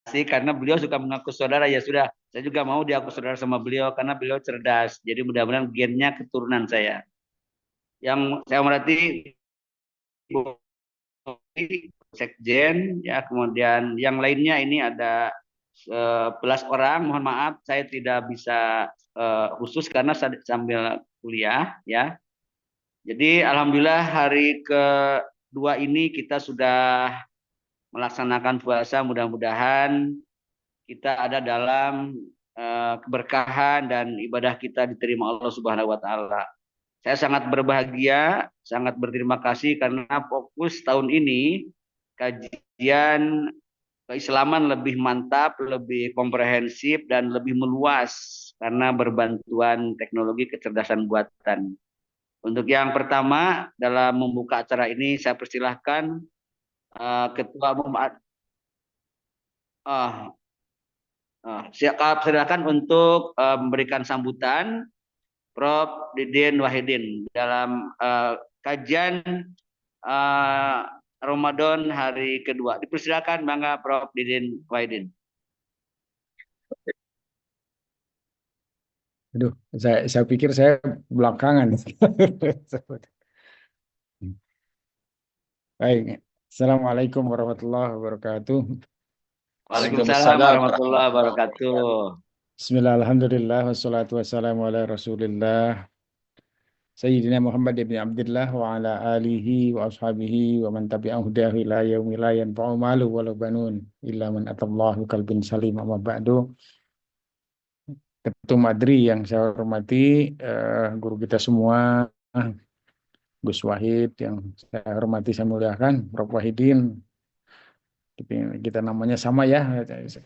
karena beliau suka mengaku saudara, ya sudah, saya juga mau diaku saudara sama beliau karena beliau cerdas. Jadi mudah-mudahan gennya keturunan saya. Yang saya berarti sekjen ya, kemudian yang lainnya ini ada 11 orang. Mohon maaf saya tidak bisa khusus karena sambil kuliah ya. Jadi alhamdulillah hari kedua ini kita sudah melaksanakan puasa, mudah-mudahan kita ada dalam keberkahan dan ibadah kita diterima Allah Subhanahu wa taala. Saya sangat berbahagia, sangat berterima kasih karena fokus tahun ini kajian keislaman lebih mantap, lebih komprehensif dan lebih meluas karena berbantuan teknologi kecerdasan buatan. Untuk yang pertama dalam membuka acara ini saya persilahkan Ketua Umum silakan untuk memberikan sambutan Prof. Didin Wahidin dalam kajian uh, Ramadan hari kedua. Dipersilakan Bangga Prof. Didin Wahidin. Aduh, saya pikir saya belakangan. Baik, Assalamualaikum warahmatullahi wabarakatuh. Waalaikumsalam warahmatullahi wabarakatuh. Bismillah, alhamdulillah, wassalatu wassalamu ala rasulillah Sayyidina Muhammad ibn Abdullah wa ala alihi wa ashabihi wa man tabi'ahu hudahu ila yaumil la yanfa'u malu walau banun illa man atallahu qalbin salim. Amma ba'du. Ketua Madri yang saya hormati, guru kita semua, Gus Wahid yang saya hormati, saya muliakan, Prof. Wahidin. Kita namanya sama ya,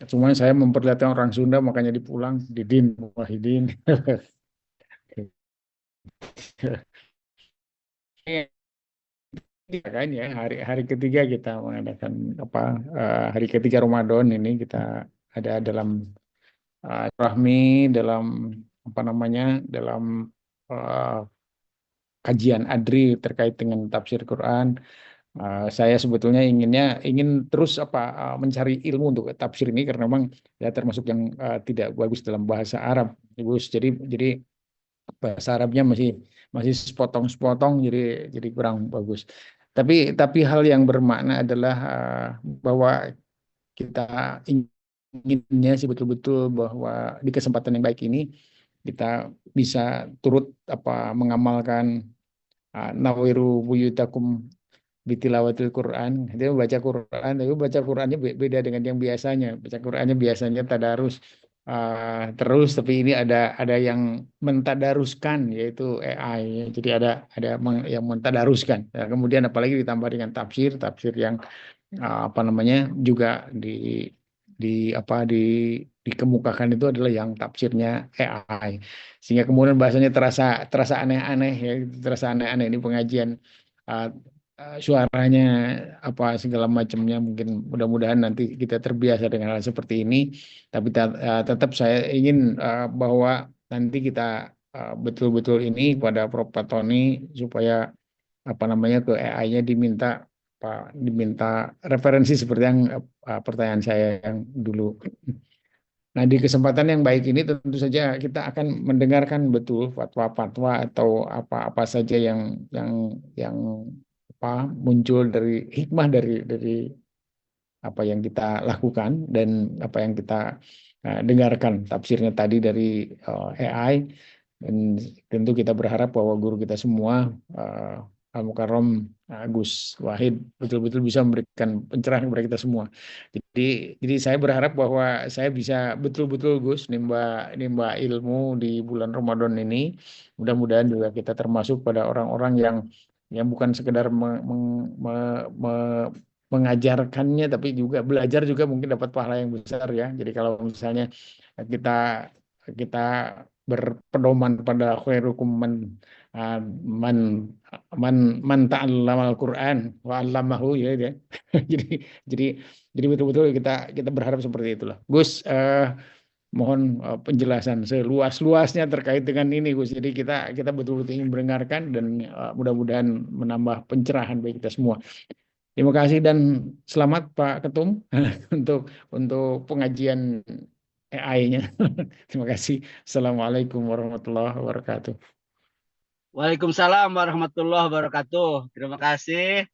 semuanya saya memperlihatkan orang Sunda makanya dipulang Didin Wahidin. Kan ya, hari ketiga kita mengadakan hari ketiga Ramadan ini kita ada dalam rahmi, dalam dalam uh, kajian ADRI terkait dengan tafsir Quran. Saya sebetulnya ingin terus mencari ilmu untuk tafsir ini karena memang ya termasuk yang tidak bagus dalam bahasa Arab, Gus. Jadi bahasa Arabnya masih sepotong-sepotong, jadi kurang bagus. Tapi hal yang bermakna adalah bahwa kita inginnya sih betul-betul bahwa di kesempatan yang baik ini kita bisa turut mengamalkan nawiru buyutakum bitilawatil Quran. Dia baca Quran, tapi baca Qurannya beda dengan yang biasanya. Baca Qurannya biasanya tadarus terus, tapi ini ada yang mentadaruskan, yaitu AI. Jadi ada yang mentadaruskan. Nah, kemudian apalagi ditambah dengan tafsir yang juga di dikemukakan itu adalah yang tafsirnya AI, sehingga kemudian bahasanya terasa aneh-aneh ya, terasa aneh-aneh. Ini pengajian uh, suaranya segala macamnya, mungkin mudah-mudahan nanti kita terbiasa dengan hal seperti ini. Tapi tetap saya ingin bahwa nanti kita betul-betul ini pada Prof. Tony supaya ke AI-nya diminta referensi seperti yang pertanyaan saya yang dulu. Nah, di kesempatan yang baik ini tentu saja kita akan mendengarkan betul fatwa-fatwa atau apa-apa saja yang muncul dari hikmah dari apa yang kita lakukan dan apa yang kita dengarkan tafsirnya tadi dari AI. Dan tentu kita berharap bahwa guru kita semua, Al-Mukarram Gus Wahid, betul-betul bisa memberikan pencerahan kepada kita semua. Jadi saya berharap bahwa saya bisa betul-betul Gus nimba ilmu di bulan Ramadan ini. Mudah-mudahan juga kita termasuk pada orang-orang yang bukan sekedar mengajarkannya, tapi juga belajar juga mungkin dapat pahala yang besar ya. Jadi kalau misalnya kita kita berpedoman pada khairukum uh, man man man ta'allama al-Qur'an wa 'allamahu ya. Jadi jadi jadi betul-betul kita berharap seperti itulah. Gus, mohon penjelasan seluas-luasnya terkait dengan ini, Gus. Jadi kita betul-betul ingin mendengarkan dan mudah-mudahan menambah pencerahan bagi kita semua. Terima kasih dan selamat Pak Ketum untuk pengajian AI-nya. Terima kasih. Assalamualaikum warahmatullahi wabarakatuh. Waalaikumsalam warahmatullahi wabarakatuh. Terima kasih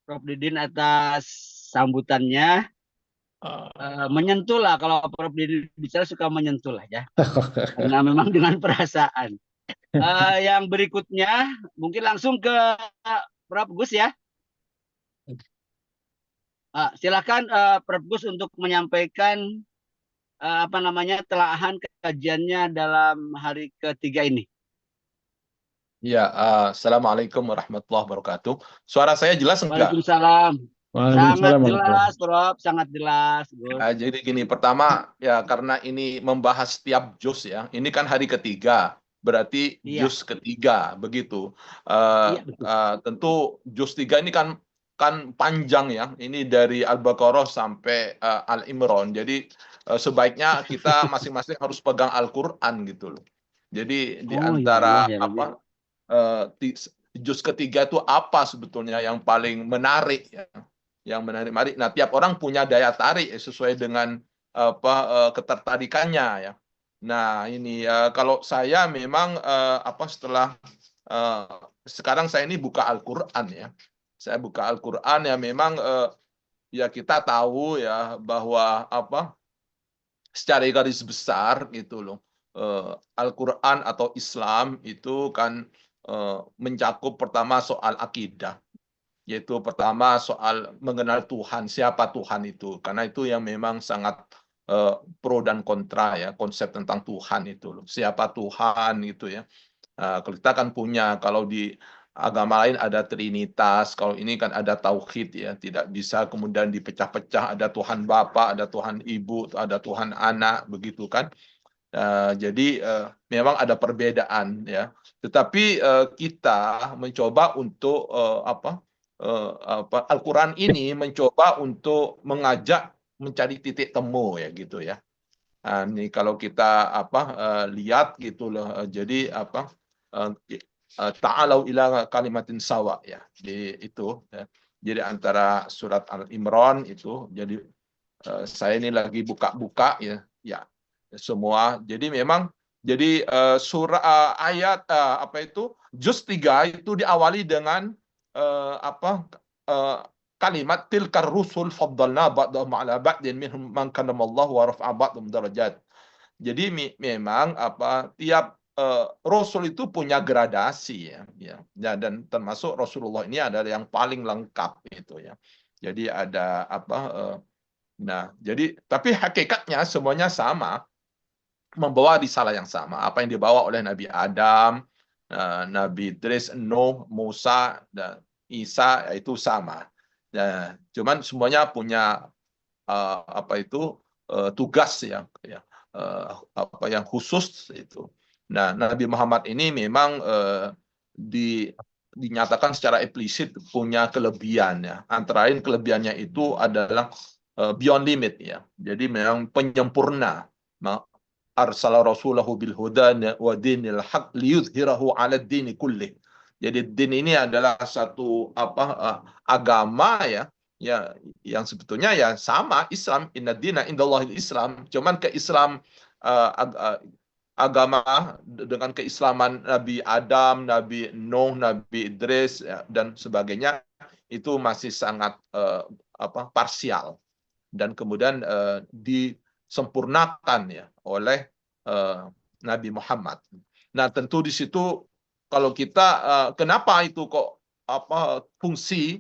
Prof. Didin atas sambutannya. Menyentuh lah, kalau Prof. Didin bicara suka menyentuh lah ya. Karena memang dengan perasaan. Yang berikutnya mungkin langsung ke Prof. Gus ya. Silakan Prof. Gus untuk menyampaikan apa namanya telaahan kajiannya dalam hari ketiga ini. Ya, Assalamualaikum warahmatullahi wabarakatuh. Suara saya jelas enggak? Waalaikumsalam. Sangat Waalaikumsalam warahmatullahi. jelas, Prof. Sangat jelas, Gus. Jadi gini, pertama ya karena ini membahas setiap juz ya. Ini kan hari ketiga, berarti Iya, juz ketiga begitu. Eh, iya betul. tentu juz 3 ini kan panjang ya. Ini dari Al-Baqarah sampai Al-Imran. Jadi sebaiknya kita masing-masing harus pegang Al-Qur'an gitu loh. Jadi di Oh ya Allah antara ya Rabbi. juz ketiga itu apa sebetulnya yang paling menarik ya? Yang menarik. Nah, tiap orang punya daya tarik sesuai dengan ketertarikannya ya. Nah, ini kalau saya memang setelah sekarang saya ini buka Al-Qur'an ya. Saya buka Al-Qur'an ya, memang ya kita tahu ya bahwa secara garis besar gitu loh. Al-Qur'an atau Islam itu kan mencakup pertama soal akidah, yaitu pertama soal mengenal Tuhan, siapa Tuhan itu, karena itu yang memang sangat pro dan kontra ya, konsep tentang Tuhan itu loh, siapa Tuhan itu ya. Kalau kita kan punya, kalau di agama lain ada Trinitas, kalau ini kan ada Tauhid ya, tidak bisa kemudian dipecah-pecah, ada Tuhan Bapa, ada Tuhan Ibu, ada Tuhan Anak, begitu kan. Jadi memang ada perbedaan ya, tetapi kita mencoba untuk Al-Quran ini mencoba untuk mengajak mencari titik temu ya gitu ya. Ini kalau kita lihat gitu loh, jadi ta'alau ila kalimatin sawa ya, di itu ya. Jadi antara surat Al-Imran itu, jadi saya ini lagi buka-buka ya, ya semua. Jadi memang jadi surah ayat juz 3 itu diawali dengan kalimat tilkar rusul faddalna ba'dahum 'ala ba'din minhum man kallamallahu wa rafa'a ba'dhum darajat. Jadi memang tiap rasul itu punya gradasi ya, dan termasuk Rasulullah ini adalah yang paling lengkap itu ya. Jadi ada nah, jadi tapi hakikatnya semuanya sama, membawa risalah yang sama. Apa yang dibawa oleh Nabi Adam, Nabi Idris, Nuh, Musa, dan Isa itu sama. Nah, cuman semuanya punya tugas yang khusus itu. Nah, Nabi Muhammad ini memang dinyatakan secara implisit punya kelebihan ya. Antara lain kelebihannya itu adalah beyond limit ya. Jadi memang penyempurna. Arsala rasulahu bil huda wa dinil haq liyudhhirahu 'ala ad-dini kullih. Jadi din ini adalah satu agama ya yang sebetulnya ya sama Islam, inna dina indallahil Islam, cuman Islam agama dengan keislaman Nabi Adam, Nabi Nuh, Nabi Idris ya, dan sebagainya itu masih sangat parsial, dan kemudian disempurnakan ya oleh Nabi Muhammad. Nah, tentu di situ kalau kita kenapa itu kok fungsi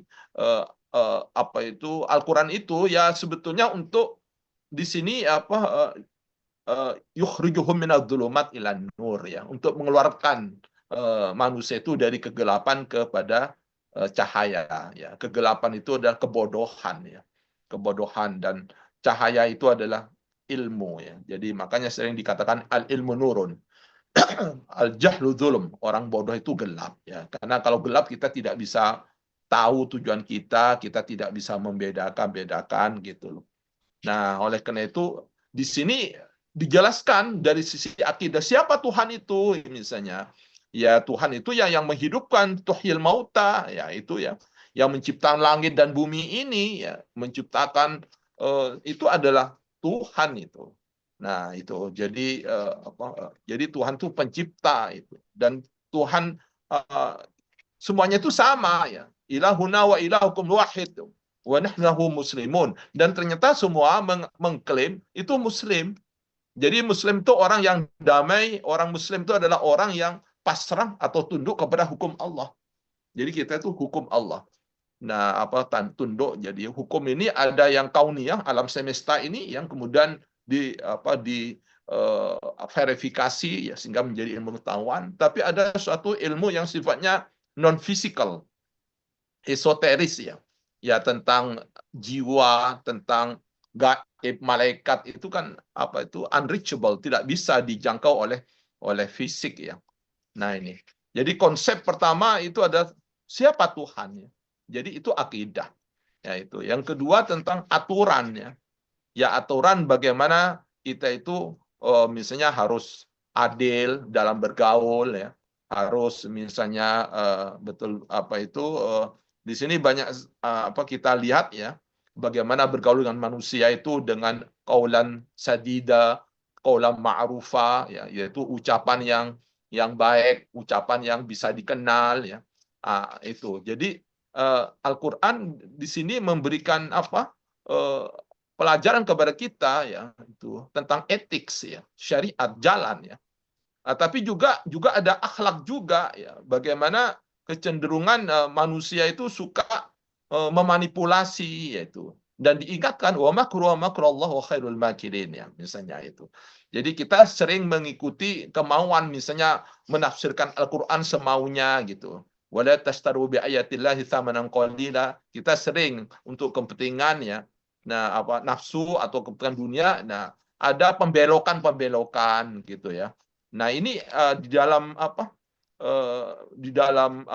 Al-Quran itu ya sebetulnya untuk di sini yukhrijuhum minadh-dhulumat ilan nur ya, untuk mengeluarkan manusia itu dari kegelapan kepada cahaya ya. Kegelapan itu adalah kebodohan ya. Kebodohan, dan cahaya itu adalah ilmu ya. Jadi makanya sering dikatakan al-ilmu nurun. Al-jahlu dzulum, orang bodoh itu gelap ya. Karena kalau gelap kita tidak bisa tahu tujuan kita tidak bisa membedakan gitu loh. Nah, oleh karena itu di sini dijelaskan dari sisi akidah siapa Tuhan itu misalnya. Ya Tuhan itu ya yang menghidupkan, tuhyil mauta ya itu ya. yang menciptakan langit dan bumi ini, ya, menciptakan itu adalah Tuhan itu. Nah, itu jadi jadi Tuhan itu pencipta itu, dan Tuhan semuanya itu sama, ya. Ilahuna wa ilahukum wahid wa nahnu muslimun. Dan ternyata semua mengklaim itu muslim. Jadi muslim itu orang yang damai, orang muslim itu adalah orang yang pasrah atau tunduk kepada hukum Allah. Jadi kita itu hukum Allah. Nah, tunduk. Jadi hukum ini ada yang kauniyah, alam semesta ini, yang kemudian verifikasi, ya, sehingga menjadi ilmu pengetahuan. Tapi ada suatu ilmu yang sifatnya non fisikal, esoteris, ya. Ya, tentang jiwa, tentang gaib, malaikat, itu kan unreachable, tidak bisa dijangkau oleh fisik, ya. Nah, ini. Jadi konsep pertama itu ada siapa Tuhan, ya. Jadi itu akidah. Ya, itu. Yang kedua tentang aturannya. Ya, aturan bagaimana kita itu misalnya harus adil dalam bergaul, ya. Harus misalnya di sini banyak kita lihat, ya, bagaimana bergaul dengan manusia itu dengan qaulan sadida, qaulan ma'rufa, ya, yaitu ucapan yang baik, ucapan yang bisa dikenal, ya. Itu. Jadi Al-Qur'an di sini memberikan pelajaran kepada kita, ya, itu tentang etik, ya, syariat, jalan, ya. Tapi juga ada akhlak juga, ya. Bagaimana kecenderungan manusia itu suka memanipulasi, yaitu, dan diingatkan wa makrullahu khairul makirin, ya, misalnya itu. Jadi kita sering mengikuti kemauan, misalnya menafsirkan Al-Qur'an semaunya, gitu. Wala tashtaru bi ayatillahi tsamanan qalila. Kita sering untuk kepentingannya, nah, nafsu atau kepentingan dunia, nah, ada pembelokan gitu, ya. Nah, ini di dalam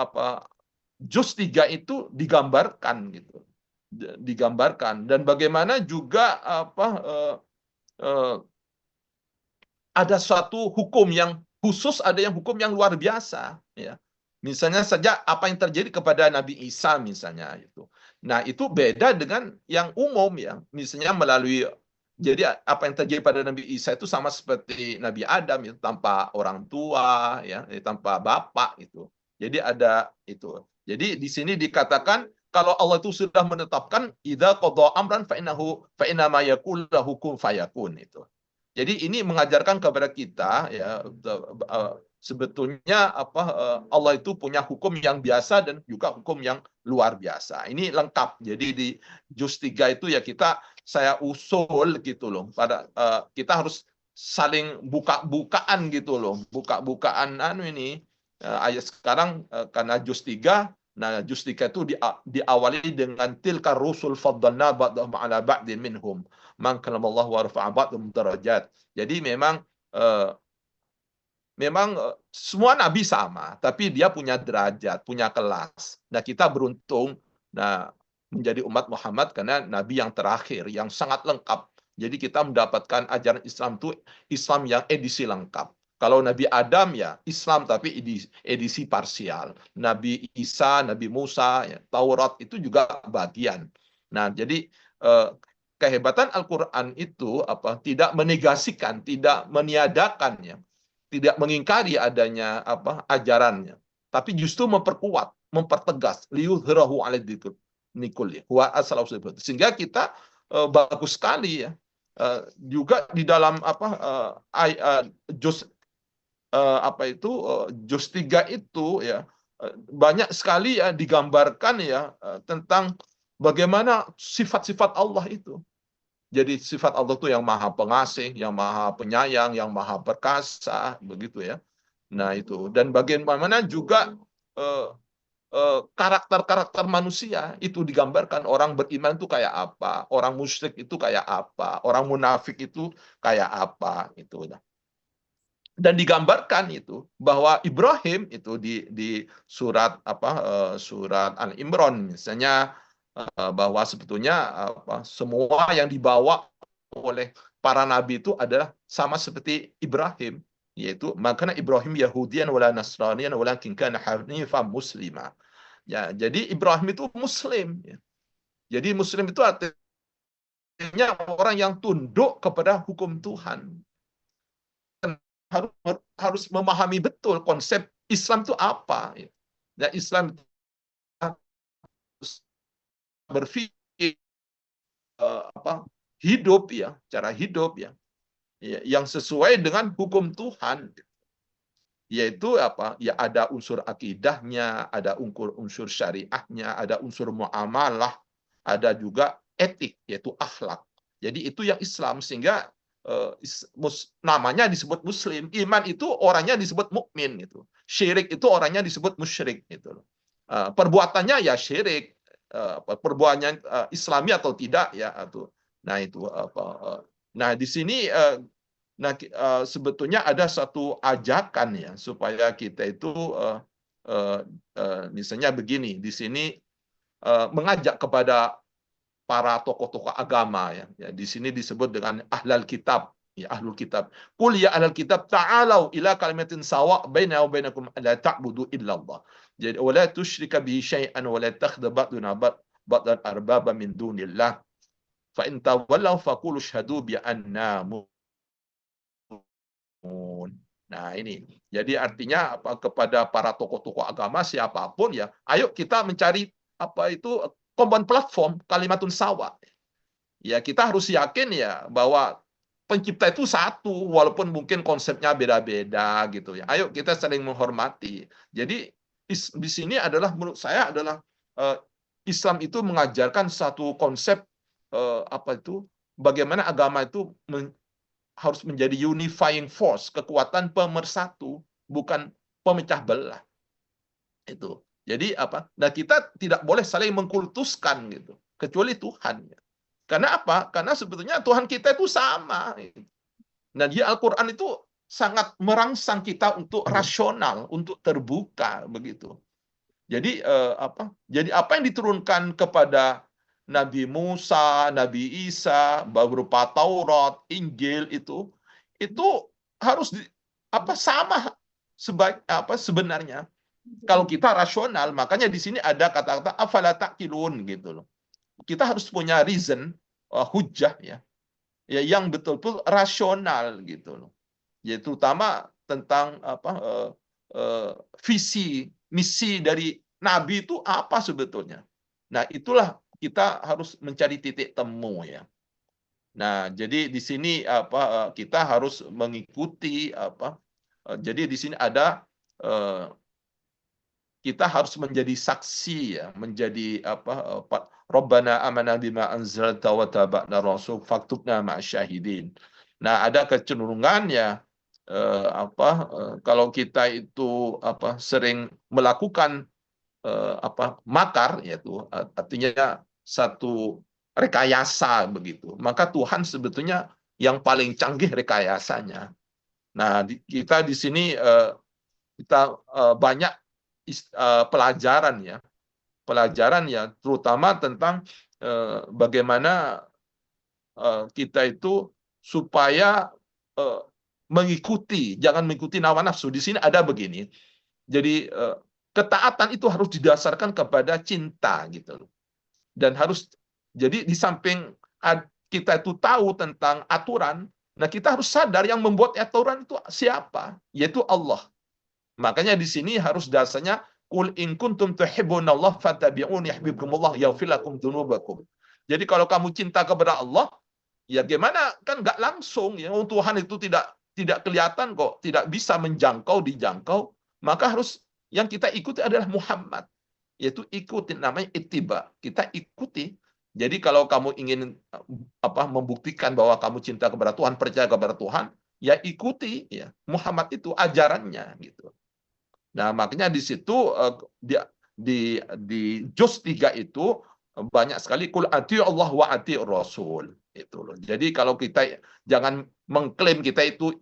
juz 3 itu digambarkan, gitu. Digambarkan, dan bagaimana juga ada suatu hukum yang khusus, ada yang hukum yang luar biasa, ya. Misalnya saja apa yang terjadi kepada Nabi Isa, misalnya itu. Nah, itu beda dengan yang umum, ya. Misalnya jadi apa yang terjadi pada Nabi Isa itu sama seperti Nabi Adam, itu tanpa orang tua, ya, tanpa bapak itu. Jadi ada itu. Jadi di sini dikatakan kalau Allah itu sudah menetapkan idza qada amran fa innama yaqulu lahu kun fayakun itu. Jadi ini mengajarkan kepada kita, ya, sebetulnya Allah itu punya hukum yang biasa dan juga hukum yang luar biasa. Ini lengkap. Jadi di juz 3 itu, ya, saya usul gitu loh. Kita harus saling buka-bukaan gitu loh. Buka-bukaan ini ayat sekarang karena juz 3. Nah, juz 3 itu diawali dengan tilka rusul faddalna ba'dahum 'ala ba'din minhum man kallamallahu wa rafa'a ba'dhum darajat. Jadi memang semua nabi sama, tapi dia punya derajat, punya kelas. Nah, kita beruntung menjadi umat Muhammad karena nabi yang terakhir, yang sangat lengkap. Jadi kita mendapatkan ajaran Islam itu Islam yang edisi lengkap. Kalau Nabi Adam, ya, Islam tapi edisi parsial. Nabi Isa, Nabi Musa, ya, Taurat itu juga bagian. Nah, jadi kehebatan Al-Qur'an itu tidak menegasikan, tidak meniadakannya, tidak mengingkari adanya ajarannya, tapi justru memperkuat, mempertegas, liyudhirahu 'alad nikul, wa asal, sehingga kita bagus sekali, ya. Juga di dalam juz juz 3 itu, ya, banyak sekali, ya, digambarkan, ya, tentang bagaimana sifat-sifat Allah itu. Jadi sifat Allah itu yang maha pengasih, yang maha penyayang, yang maha perkasa, begitu, ya. Nah, itu. Dan bagaimana juga karakter-karakter manusia itu digambarkan. Orang beriman itu kayak apa, orang musyrik itu kayak apa, orang munafik itu kayak apa, itu. Dan digambarkan itu bahwa Ibrahim itu di surat surat Al-Imran misalnya, bahwa sebetulnya semua yang dibawa oleh para nabi itu adalah sama seperti Ibrahim, yaitu makanya Ibrahim Yahudian wala Nasranian walakin kana hanifan muslima. Ya, jadi Ibrahim itu Muslim. Ya. Jadi Muslim itu artinya orang yang tunduk kepada hukum Tuhan. Harus harus memahami betul konsep Islam itu apa. Ya, Islam itu harus berpikir hidup ya, cara hidup ya, yang sesuai dengan hukum Tuhan. Yaitu apa? Ya ada unsur akidahnya, ada unsur syariahnya, ada unsur muamalah, ada juga etik yaitu akhlak. Jadi itu yang Islam, sehingga namanya disebut Muslim. Iman itu orangnya disebut mukmin gitu. Syirik itu orangnya disebut musyrik gitu. Perbuatannya ya syirik, perbuatannya Islami atau tidak ya atau nah itu apa. Nah di sini sebetulnya ada satu ajakan ya supaya kita itu misalnya begini, di sini mengajak kepada para tokoh-tokoh agama ya. Di sini disebut dengan ahlul kitab, ya ahlul kitab. Qul ya ahlul kitab ta'alau ila kalimatin sawa' baina wa bainakum alla ta'budu illallah. Jadi wala tusyrika bihi syai'an wa la takhda ba'duna ba'dan arbaba min dunillah. Fa in tawallaw faqulu asyhadu bi anna. Nah ini, jadi artinya apa, kepada para tokoh-tokoh agama siapapun ya, ayo kita mencari apa itu common platform kalimatun sawa. Ya kita harus yakin ya bahwa pencipta itu satu, walaupun mungkin konsepnya beda-beda gitu ya. Ayo kita saling menghormati. Jadi di sini adalah menurut saya adalah Islam itu mengajarkan satu konsep apa itu bagaimana agama itu harus menjadi unifying force, kekuatan pemersatu, bukan pemecah belah. Itu. Jadi apa? Nah, kita tidak boleh saling mengkultuskan gitu, kecuali Tuhan. Karena apa? Karena sebetulnya Tuhan kita itu sama. Nah, di Al-Qur'an itu sangat merangsang kita untuk rasional, untuk terbuka begitu. Jadi Jadi apa yang diturunkan kepada Nabi Musa, Nabi Isa, berupa Taurat, Injil itu harus sama sebenarnya. Kalau kita rasional, makanya di sini ada kata-kata afala taqilun gitu loh. Kita harus punya reason, hujjah ya. Ya yang betul-betul rasional gitu loh. Yaitu terutama tentang visi, misi dari Nabi itu apa sebetulnya. Nah, itulah kita harus mencari titik temu ya. Nah, jadi di sini kita harus mengikuti jadi di sini ada kita harus menjadi saksi ya, menjadi Rabbana amanna bima anzalta wa tabi'na rasul faktubna ma'asyahidin. Nah, ada kecenderungan ya kalau kita itu sering melakukan makar, yaitu artinya satu rekayasa begitu, maka Tuhan sebetulnya yang paling canggih rekayasanya. Nah, kita di sini kita banyak pelajaran ya terutama tentang bagaimana kita itu supaya jangan mengikuti hawa nafsu. Di sini ada begini. Jadi ketaatan itu harus didasarkan kepada cinta gitu. Dan jadi di samping kita itu tahu tentang aturan, nah kita harus sadar yang membuat aturan itu siapa? Yaitu Allah. Makanya di sini harus dasarnya qul in kuntum tuhibbunallaha fattabi'uni yuhibbukumullah yaghfir lakum dzunubakum. Jadi kalau kamu cinta kepada Allah, ya gimana kan nggak langsung ya, Tuhan itu tidak kelihatan kok, tidak bisa dijangkau, maka harus yang kita ikuti adalah Muhammad, yaitu ikuti, namanya ittiba, kita ikuti. Jadi kalau kamu ingin membuktikan bahwa kamu cinta kepada Tuhan, percaya kepada Tuhan, ya ikuti ya Muhammad itu ajarannya gitu. Nah, makanya di situ di juz 3 itu banyak sekali qul ati Allah wa ati Rasul itu loh. Jadi kalau kita jangan mengklaim kita itu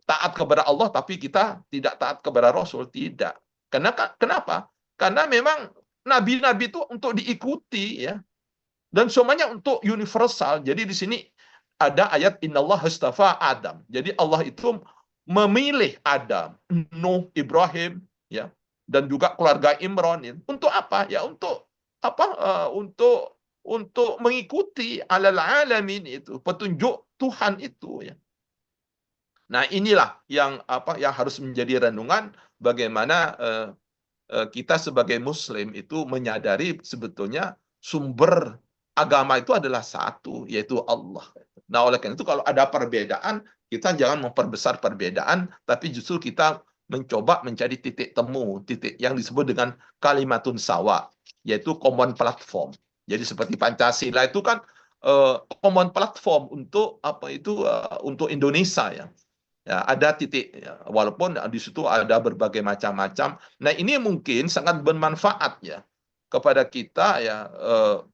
taat kepada Allah tapi kita tidak taat kepada Rasul, tidak. Kenapa? Karena memang nabi-nabi itu untuk diikuti ya. Dan semuanya untuk universal. Jadi di sini ada ayat innallaha astafa Adam. Jadi Allah itu memilih Adam, Nuh, Ibrahim, ya, dan juga keluarga Imran ini. Untuk apa? Ya untuk apa? Untuk mengikuti alal alamin itu, petunjuk Tuhan itu ya. Nah, inilah yang yang harus menjadi renungan bagaimana kita sebagai muslim itu menyadari sebetulnya sumber agama itu adalah satu, yaitu Allah. Nah, oleh karena itu kalau ada perbedaan, kita jangan memperbesar perbedaan, tapi justru kita mencoba mencari titik temu, titik yang disebut dengan kalimatun sawa, yaitu common platform. Jadi seperti Pancasila itu kan common platform untuk untuk Indonesia ya. Ya, ada titik, ya, walaupun di situ ada berbagai macam-macam. Nah, ini mungkin sangat bermanfaat ya kepada kita ya,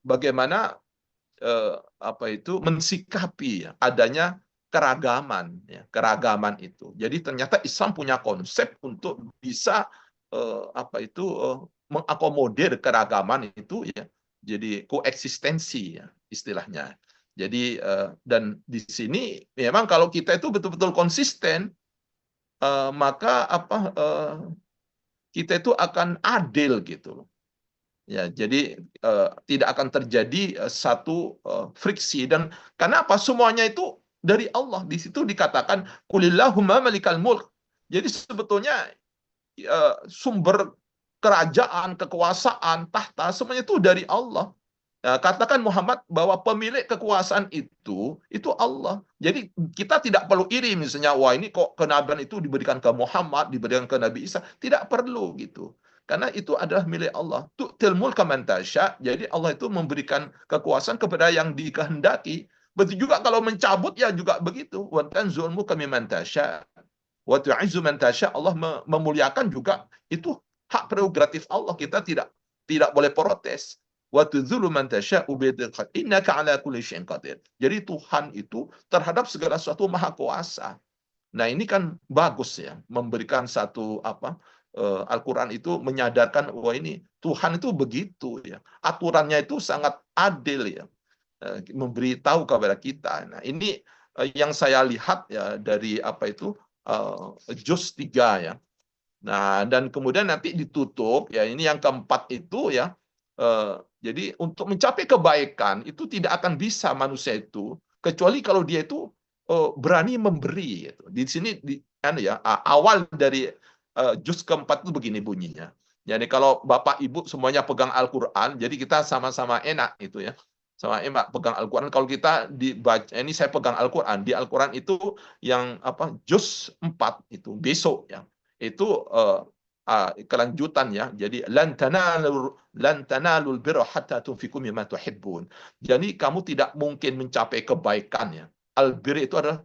bagaimana mensikapi ya, adanya keragaman ya, keragaman itu. Jadi ternyata Islam punya konsep untuk bisa mengakomodir keragaman itu ya. Jadi koeksistensi ya istilahnya. Jadi dan di sini memang kalau kita itu betul-betul konsisten, maka kita itu akan adil gitu. Ya, jadi tidak akan terjadi satu friksi. Dan kenapa? Semuanya itu dari Allah. Di situ dikatakan qulillahumma malikal mulk. Jadi sebetulnya sumber kerajaan, kekuasaan, tahta semuanya itu dari Allah. Nah, katakan Muhammad bahwa pemilik kekuasaan itu Allah. Jadi kita tidak perlu iri misalnya, wah ini kok kenabian itu diberikan ke Muhammad, diberikan ke Nabi Isa. Tidak perlu gitu. Karena itu adalah milik Allah. Tu'til mulka man tasya. Jadi Allah itu memberikan kekuasaan kepada yang dikehendaki. Begitu juga kalau mencabut ya juga begitu. Wa tanzul mulka mimman tasya. Wa tu'izzu man tasya. Allah memuliakan juga. Itu hak prerogatif Allah. Kita tidak boleh protes. Wa tudzulu man tasya'u biidhnika innaka 'ala kulli syai'in qadir. Jadi Tuhan itu terhadap segala sesuatu maha kuasa. Nah, ini kan bagus ya, memberikan satu Al-Qur'an itu menyadarkan wah ini Tuhan itu begitu ya. Aturannya itu sangat adil ya. Memberitahu kepada kita. Nah, ini yang saya lihat ya dari juz 3 ya. Nah, dan kemudian nanti ditutup ya, ini yang keempat itu ya. Jadi untuk mencapai kebaikan itu tidak akan bisa manusia itu kecuali kalau dia itu berani memberi. Gitu. Di sini awal dari juz keempat itu begini bunyinya. Jadi kalau Bapak Ibu semuanya pegang Al-Quran, jadi kita sama-sama enak itu ya. Sama enak pegang Al-Quran. Kalau kita dibaca, ini saya pegang Al-Quran. Di Al-Quran itu yang juz 4 itu besok ya. Itu kelanjutan ya. Jadi lan tanalul birra hatta tunfiqu mimma tuhibbun. Jadi kamu tidak mungkin mencapai kebaikan ya. Albir itu adalah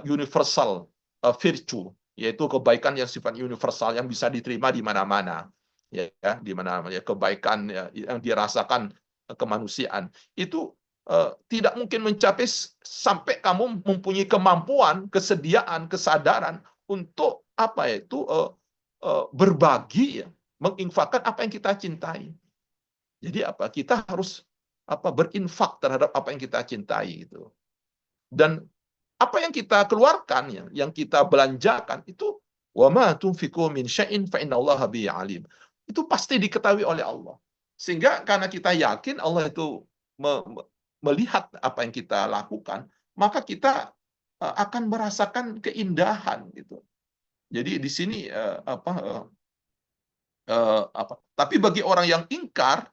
universal virtue, yaitu kebaikan yang sifat universal yang bisa diterima di mana-mana. Ya, di mana ya kebaikan ya, yang dirasakan kemanusiaan. Itu tidak mungkin mencapai sampai kamu mempunyai kemampuan, kesediaan, kesadaran untuk berbagi ya, menginfakkan apa yang kita cintai. Jadi kita harus berinfak terhadap apa yang kita cintai gitu. Dan apa yang kita keluarkan ya, yang kita belanjakan itu wa ma tunfiqu min syai'in fa innallaha bihi alim. Itu pasti diketahui oleh Allah. Sehingga karena kita yakin Allah itu melihat apa yang kita lakukan, maka kita akan merasakan keindahan gitu. Jadi di sini tapi bagi orang yang ingkar,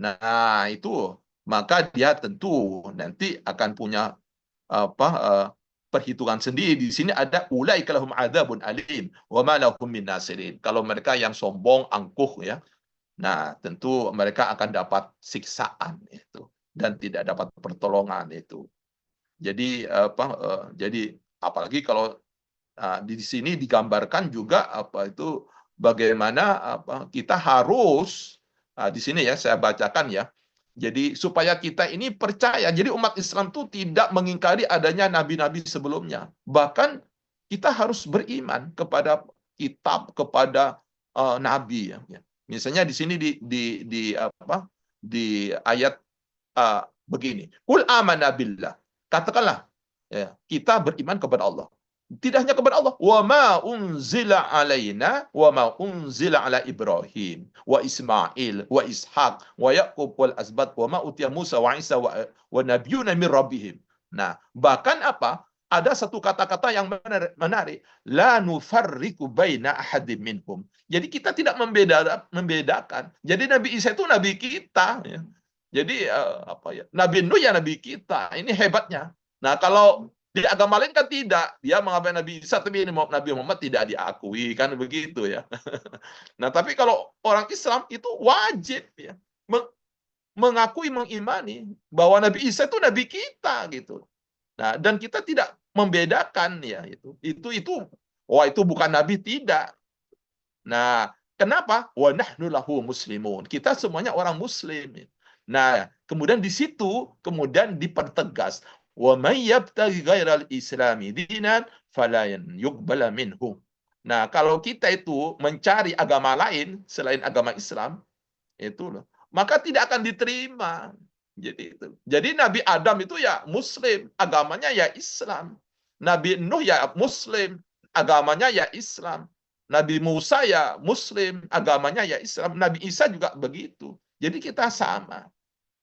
nah itu maka dia tentu nanti akan punya perhitungan sendiri. Di sini ada ulaika lahum adzabun alim wa ma lahum min nasirin. Kalau mereka yang sombong, angkuh ya. Nah, tentu mereka akan dapat siksaan itu dan tidak dapat pertolongan itu. Jadi jadi apalagi kalau di sini digambarkan juga bagaimana kita harus di sini ya saya bacakan ya. Jadi supaya kita ini percaya. Jadi umat Islam itu tidak mengingkari adanya nabi-nabi sebelumnya. Bahkan kita harus beriman kepada kitab, kepada nabi ya. Misalnya di sini di ayat begini. Qul amanna billah. Katakanlah ya, kita beriman kepada Allah. Tidak hanya kepada Allah. Wa ma unzila alaina wa ma unzila ala Ibrahim wa Ismail wa Ishaq wa Yaqub wal asbat wa ma utiya Musa wa Isa wa nabiyyuna min rabbihim. Nah, bahkan apa? Ada satu kata-kata yang menarik. La nufarriqu baina ahadim minhum. Jadi kita tidak membedakan. Jadi Nabi Isa itu nabi kita, ya. Jadi apa ya? Nabi Nuh ya nabi kita. Ini hebatnya. Nah, kalau di agama lain kan tidak. Dia mengabai Nabi Isa, tapi Nabi Muhammad tidak diakui. Kan begitu ya. Nah, tapi kalau orang Islam itu wajib ya mengakui, mengimani bahwa Nabi Isa itu Nabi kita gitu. Nah, dan kita tidak membedakan ya itu wah itu bukan Nabi, tidak. Nah, kenapa? Wa nahnu lahu muslimun. Kita semuanya orang Muslim. Nah, kemudian di situ kemudian dipertegas, wa may yabtaghi ghairal islami dinan fala yuqbala minhu. Nah, kalau kita itu mencari agama lain selain agama Islam, itu loh, maka tidak akan diterima. Jadi itu. Jadi Nabi Adam itu ya Muslim, agamanya ya Islam. Nabi Nuh ya Muslim, agamanya ya Islam. Nabi Musa ya Muslim, agamanya ya Islam. Nabi Isa juga begitu. Jadi kita sama.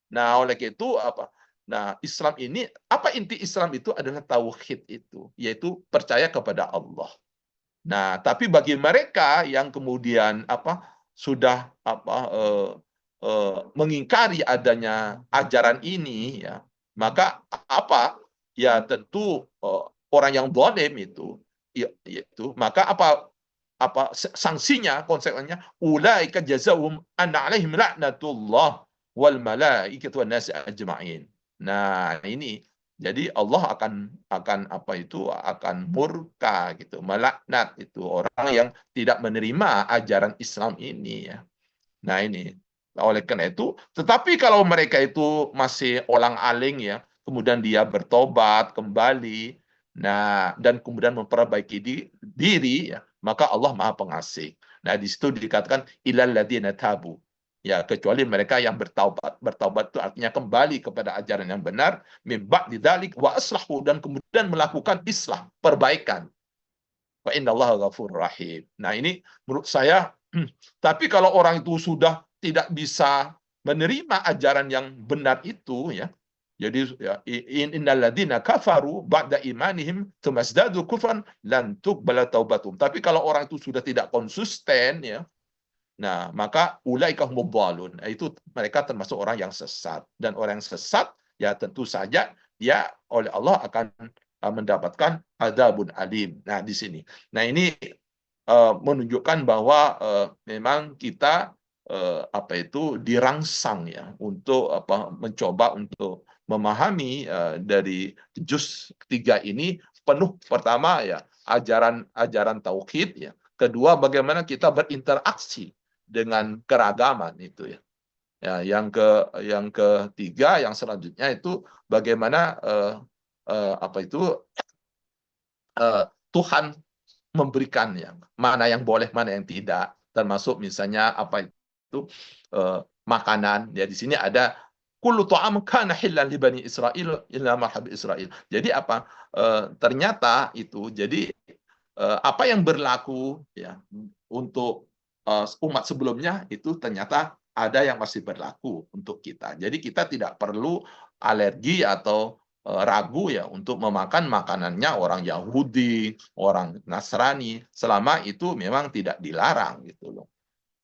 Nah, oleh itu apa? Nah, Islam ini, apa inti Islam itu adalah tauhid itu, yaitu percaya kepada Allah. Nah, tapi bagi mereka yang kemudian apa sudah apa mengingkari adanya ajaran ini, ya, maka apa? Ya tentu orang yang zalim itu, maka apa sanksinya, konsekuensinya, ulaika jazaohum anna alaihim laknatullah wal malaikatu wan nas ajma'in. Nah, ini jadi Allah akan apa itu akan murka gitu, melaknat itu orang yang tidak menerima ajaran Islam ini ya. Nah, ini oleh karena itu, tetapi kalau mereka itu masih olang-aling ya, kemudian dia bertobat kembali, nah dan kemudian memperbaiki diri ya, maka Allah Maha Pengasih. Nah, di situ dikatakan ilal ladzina tabu. Ya, kecuali mereka yang bertaubat. Bertaubat itu artinya kembali kepada ajaran yang benar, min ba'di dzalik wa aslahu, dan kemudian melakukan islah, perbaikan. Wa innallaha ghafurur rahim. Nah, ini menurut saya, tapi kalau orang itu sudah tidak bisa menerima ajaran yang benar itu ya, jadi ya, innal ladzina kafaru ba'da imanihim tsumazdadu kufran lan tuqbala taubatum. Tapi kalau orang itu sudah tidak konsisten ya, nah maka ulaika humud dhalun. Itu mereka termasuk orang yang sesat, dan orang yang sesat ya tentu saja dia oleh Allah akan mendapatkan adzabun alim. Nah, di sini. Nah, ini menunjukkan bahwa memang kita apa itu dirangsang ya untuk apa mencoba untuk memahami dari juz ketiga ini penuh. Pertama ya ajaran tauhid ya. Kedua, bagaimana kita berinteraksi dengan keragaman itu ya. Ya, yang ketiga, yang selanjutnya itu bagaimana apa itu Tuhan memberikan yang mana yang boleh, mana yang tidak, termasuk misalnya apa itu makanan. Ya, di sini ada kullu ta'am kana hillan li bani Israil illa ma harrama Israil. Jadi apa? Ternyata itu jadi apa yang berlaku ya untuk umat sebelumnya itu ternyata ada yang masih berlaku untuk kita. Jadi kita tidak perlu alergi atau ragu ya untuk memakan makanannya orang Yahudi, orang Nasrani, selama itu memang tidak dilarang gitu loh.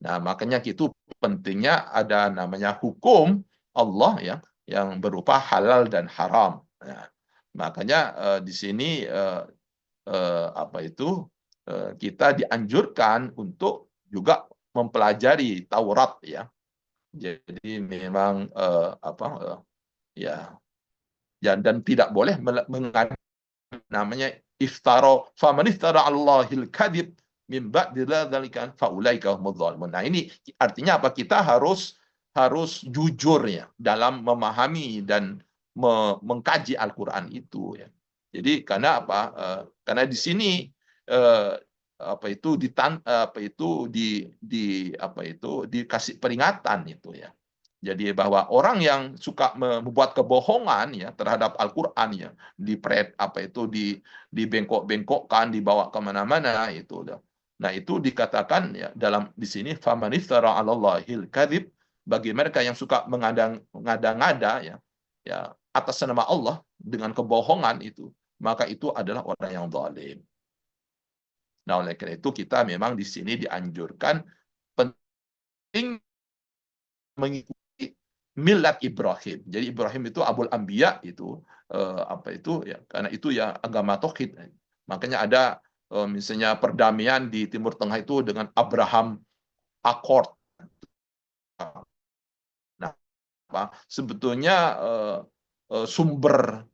Nah, makanya itu pentingnya ada namanya hukum Allah ya yang berupa halal dan haram. Nah, makanya di sini apa itu kita dianjurkan untuk juga mempelajari Taurat ya. Jadi memang ya dan tidak boleh mengadakan namanya iftara, faman iftara Allahil kadhib min ba'di dzalika faulaika humudz zalimun. Nah, ini artinya apa? Kita harus jujur ya dalam memahami dan mengkaji Al-Qur'an itu ya. Jadi karena apa? Karena di sini apa itu dikasih peringatan itu ya. Jadi bahwa orang yang suka membuat kebohongan ya terhadap Al-Qur'an ya, dibengkok-bengkokkan, dibawa kemana-mana itu. Nah, itu dikatakan ya dalam di sini faman iftara 'alallahil kadzib, bagi mereka yang suka mengada-ngada ya atas nama Allah dengan kebohongan itu, maka itu adalah orang yang zalim. Nah, oleh karena itu kita memang di sini dianjurkan penting mengikuti milat Ibrahim. Jadi Ibrahim itu abul anbiya itu ya karena itu ya agama tauhid. Makanya ada misalnya perdamaian di Timur Tengah itu dengan Abraham Accord. Nah, sebetulnya sumber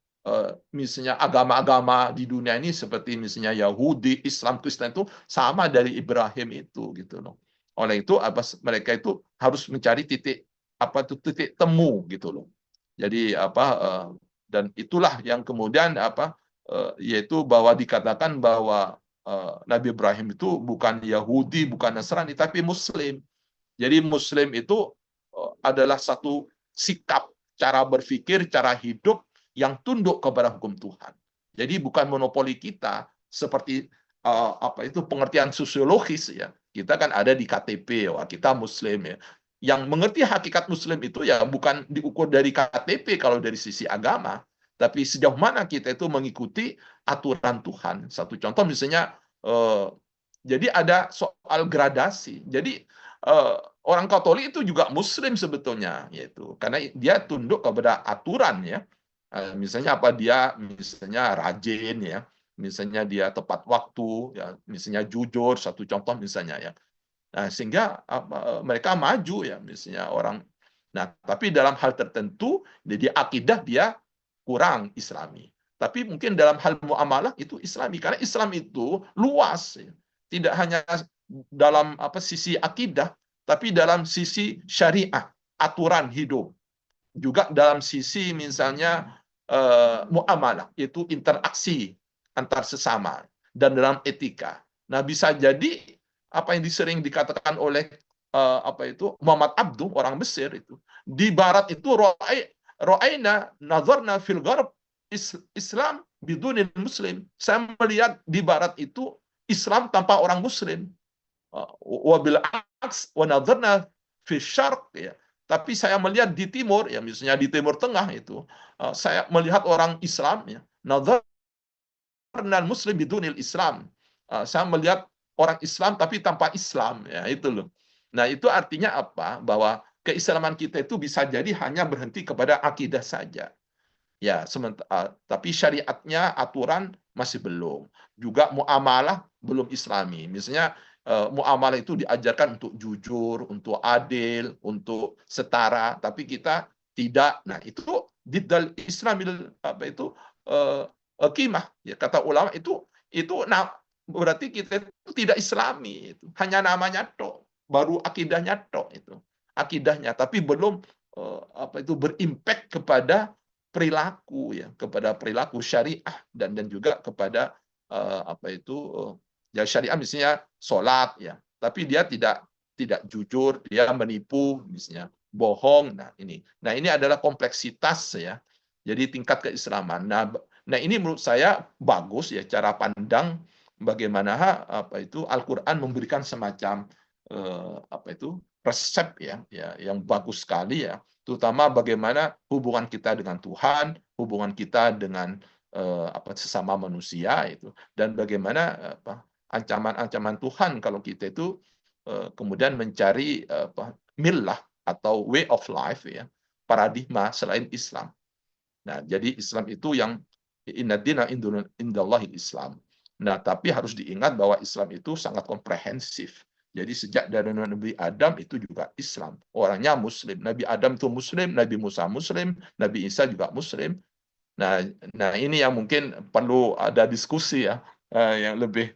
misalnya agama-agama di dunia ini seperti misalnya Yahudi, Islam, Kristen itu sama dari Ibrahim itu gitu loh. Oleh itu mereka itu harus mencari titik temu gitu loh. Jadi dan itulah yang kemudian yaitu bahwa dikatakan bahwa Nabi Ibrahim itu bukan Yahudi, bukan Nasrani, tapi Muslim. Jadi Muslim itu adalah satu sikap, cara berpikir, cara hidup yang tunduk kepada hukum Tuhan. Jadi bukan monopoli kita seperti pengertian sosiologis ya. Kita kan ada di KTP, wah kita Muslim ya. Yang mengerti hakikat Muslim itu ya bukan diukur dari KTP kalau dari sisi agama, tapi sejauh mana kita itu mengikuti aturan Tuhan. Satu contoh misalnya, jadi ada soal gradasi. Jadi orang Katolik itu juga Muslim sebetulnya, yaitu karena dia tunduk kepada aturan ya. Misalnya dia misalnya rajin ya, misalnya dia tepat waktu ya, misalnya jujur, satu contoh misalnya ya. Nah, sehingga mereka maju ya, misalnya orang. Nah, tapi dalam hal tertentu jadi akidah dia kurang Islami. Tapi mungkin dalam hal muamalah itu Islami, karena Islam itu luas ya. Tidak hanya dalam sisi akidah, tapi dalam sisi syariah, aturan hidup. Juga dalam sisi misalnya muamalah, yaitu interaksi antar sesama, dan dalam etika. Nah, bisa jadi apa yang sering dikatakan oleh Muhammad Abduh, orang Mesir itu, di barat itu ra'aina nazarna fil gharb Islam bidunil muslim. Saya melihat di barat itu Islam tanpa orang muslim. Wa bil aks wa nazarna fi syarq ya. Tapi saya melihat di timur, ya misalnya di Timur Tengah itu, saya melihat orang Islam, ya, nazarna muslim bidunil Islam. Saya melihat orang Islam tapi tanpa Islam, ya itu loh. Nah itu artinya apa? Bahwa keislaman kita itu bisa jadi hanya berhenti kepada akidah saja. Ya, tapi syariatnya, aturan masih belum. Juga muamalah belum Islami. Misalnya muamalah itu diajarkan untuk jujur, untuk adil, untuk setara, tapi kita tidak. Nah, itu diddal Islamil qimah, ya kata ulama itu berarti kita itu tidak Islami, itu hanya namanya tok, baru akidahnya tok itu. Akidahnya, tapi belum berimpact kepada perilaku ya, kepada perilaku syariah dan juga kepada ya syariah misalnya sholat ya, tapi dia tidak jujur, dia menipu misalnya, bohong. Nah ini adalah kompleksitas ya. Jadi tingkat keislaman. Nah ini menurut saya bagus ya cara pandang bagaimana Al-Qur'an memberikan semacam resep ya yang bagus sekali ya, terutama bagaimana hubungan kita dengan Tuhan, hubungan kita dengan sesama manusia itu, dan bagaimana ancaman-ancaman Tuhan kalau kita itu kemudian mencari millah atau way of life ya, paradigma selain Islam. Nah, jadi Islam itu yang inna dina indallahil Islam. Nah, tapi harus diingat bahwa Islam itu sangat komprehensif. Jadi sejak dari Nabi Adam itu juga Islam. Orangnya Muslim. Nabi Adam itu Muslim, Nabi Musa Muslim, Nabi Isa juga Muslim. Nah ini yang mungkin perlu ada diskusi ya, yang lebih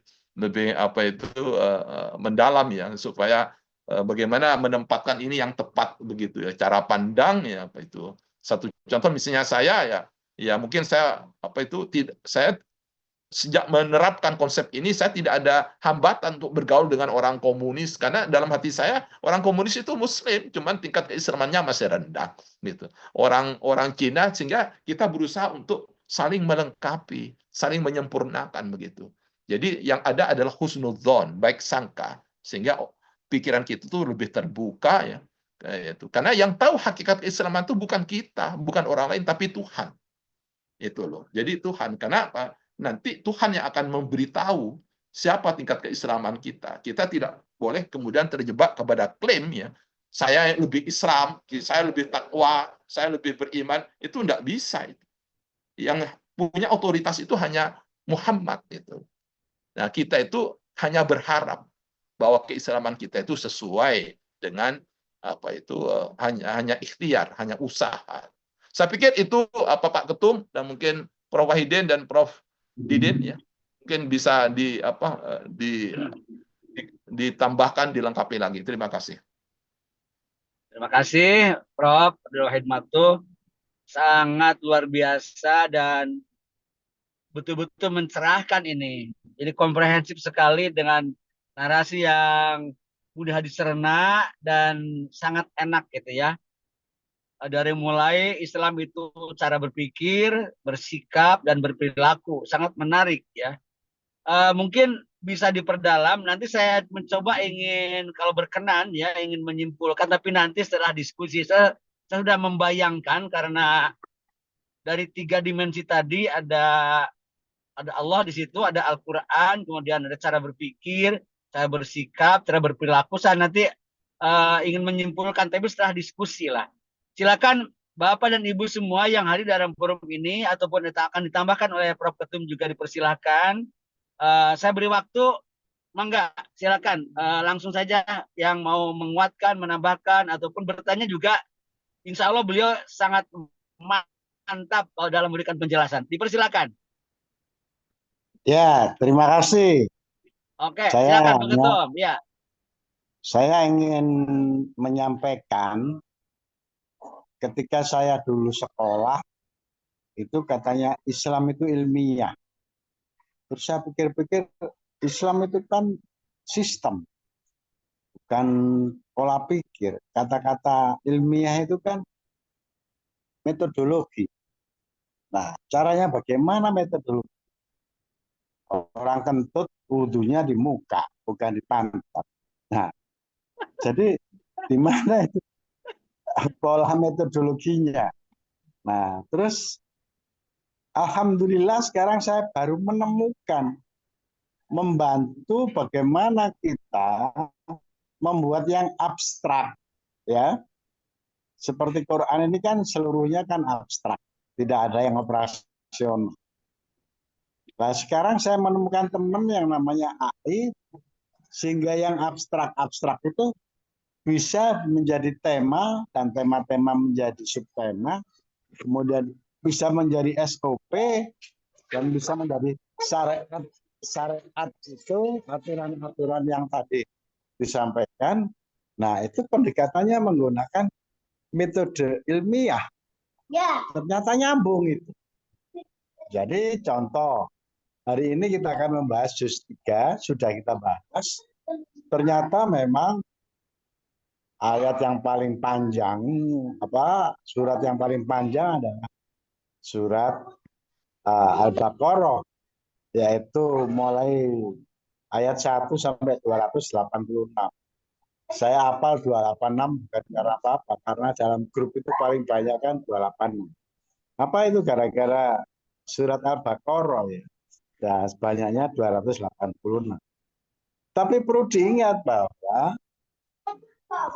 mendalam ya, supaya bagaimana menempatkan ini yang tepat begitu ya, cara pandang ya Satu contoh misalnya saya ya mungkin saya saya sejak menerapkan konsep ini, saya tidak ada hambatan untuk bergaul dengan orang komunis, karena dalam hati saya orang komunis itu Muslim, cuman tingkat keislamannya masih rendah, gitu. Orang Cina, sehingga kita berusaha untuk saling melengkapi, saling menyempurnakan begitu. Jadi yang ada adalah husnudzon, baik sangka, sehingga pikiran kita tuh lebih terbuka ya. Kayak itu. Karena yang tahu hakikat keislaman itu bukan kita, bukan orang lain, tapi Tuhan. Itu loh. Jadi Tuhan, kenapa? Nanti Tuhan yang akan memberitahu siapa tingkat keislaman kita. Kita tidak boleh kemudian terjebak kepada klaim ya, saya lebih Islam, saya lebih takwa, saya lebih beriman. Itu tidak bisa. Yang punya otoritas itu hanya Muhammad itu. Nah, kita itu hanya berharap bahwa keislaman kita itu sesuai dengan apa itu hanya ikhtiar, hanya usaha. Saya pikir itu Pak Ketum dan mungkin Prof Wahidin dan Prof Didin ya, mungkin bisa ditambahkan, dilengkapi lagi. Terima kasih. Terima kasih Prof. Abdul Wahid Matuh, sangat luar biasa dan betul-betul mencerahkan ini. Jadi komprehensif sekali dengan narasi yang mudah dicerna dan sangat enak gitu ya. Dari mulai Islam itu cara berpikir, bersikap, dan berperilaku. Sangat menarik ya. Mungkin bisa diperdalam. Nanti saya mencoba ingin, kalau berkenan ya, ingin menyimpulkan. Tapi nanti setelah diskusi, saya sudah membayangkan karena dari 3 dimensi tadi ada Allah di situ, ada Al-Quran, kemudian ada cara berpikir, cara bersikap, cara berperilaku. Saya nanti ingin menyimpulkan, tapi setelah diskusi lah. Silakan Bapak dan Ibu semua yang hadir dalam forum ini ataupun akan ditambahkan oleh Prof. Ketum juga dipersilahkan. Saya beri waktu, mangga silakan langsung saja yang mau menguatkan, menambahkan ataupun bertanya juga. Insya Allah beliau sangat mantap kalau dalam memberikan penjelasan. Dipersilakan. Ya, terima kasih. Oke, silakan Pak Ketum. Ya. Saya ingin menyampaikan ketika saya dulu sekolah, itu katanya Islam itu ilmiah. Terus saya pikir-pikir, Islam itu kan sistem, bukan pola pikir. Kata-kata ilmiah itu kan metodologi. Nah, caranya bagaimana metodologi? Orang kentut wudunya di muka, bukan di pantat. Nah, jadi di mana itu pola metodologinya? Nah, terus alhamdulillah sekarang saya baru menemukan, membantu bagaimana kita membuat yang abstrak, ya. Seperti Quran ini kan seluruhnya kan abstrak, tidak ada yang operasional. Nah, sekarang saya menemukan teman yang namanya AI, sehingga yang abstrak-abstrak itu bisa menjadi tema, dan tema-tema menjadi subtema, kemudian bisa menjadi SOP, dan bisa menjadi syariat. Syariat itu aturan-aturan yang tadi disampaikan. Nah, itu pendekatannya menggunakan metode ilmiah. Ya. Ternyata nyambung itu. Jadi contoh, hari ini kita akan membahas juz 3, sudah kita bahas. Ternyata memang ayat yang paling panjang, surat yang paling panjang adalah surat Al-Baqarah, yaitu mulai ayat 1 sampai 286. Saya hafal 286 bukan karena apa-apa, karena dalam grup itu paling banyak kan 286. Apa itu gara-gara surat Al-Baqarah ya? Ya, sebanyaknya 286. Tapi perlu diingat bahwa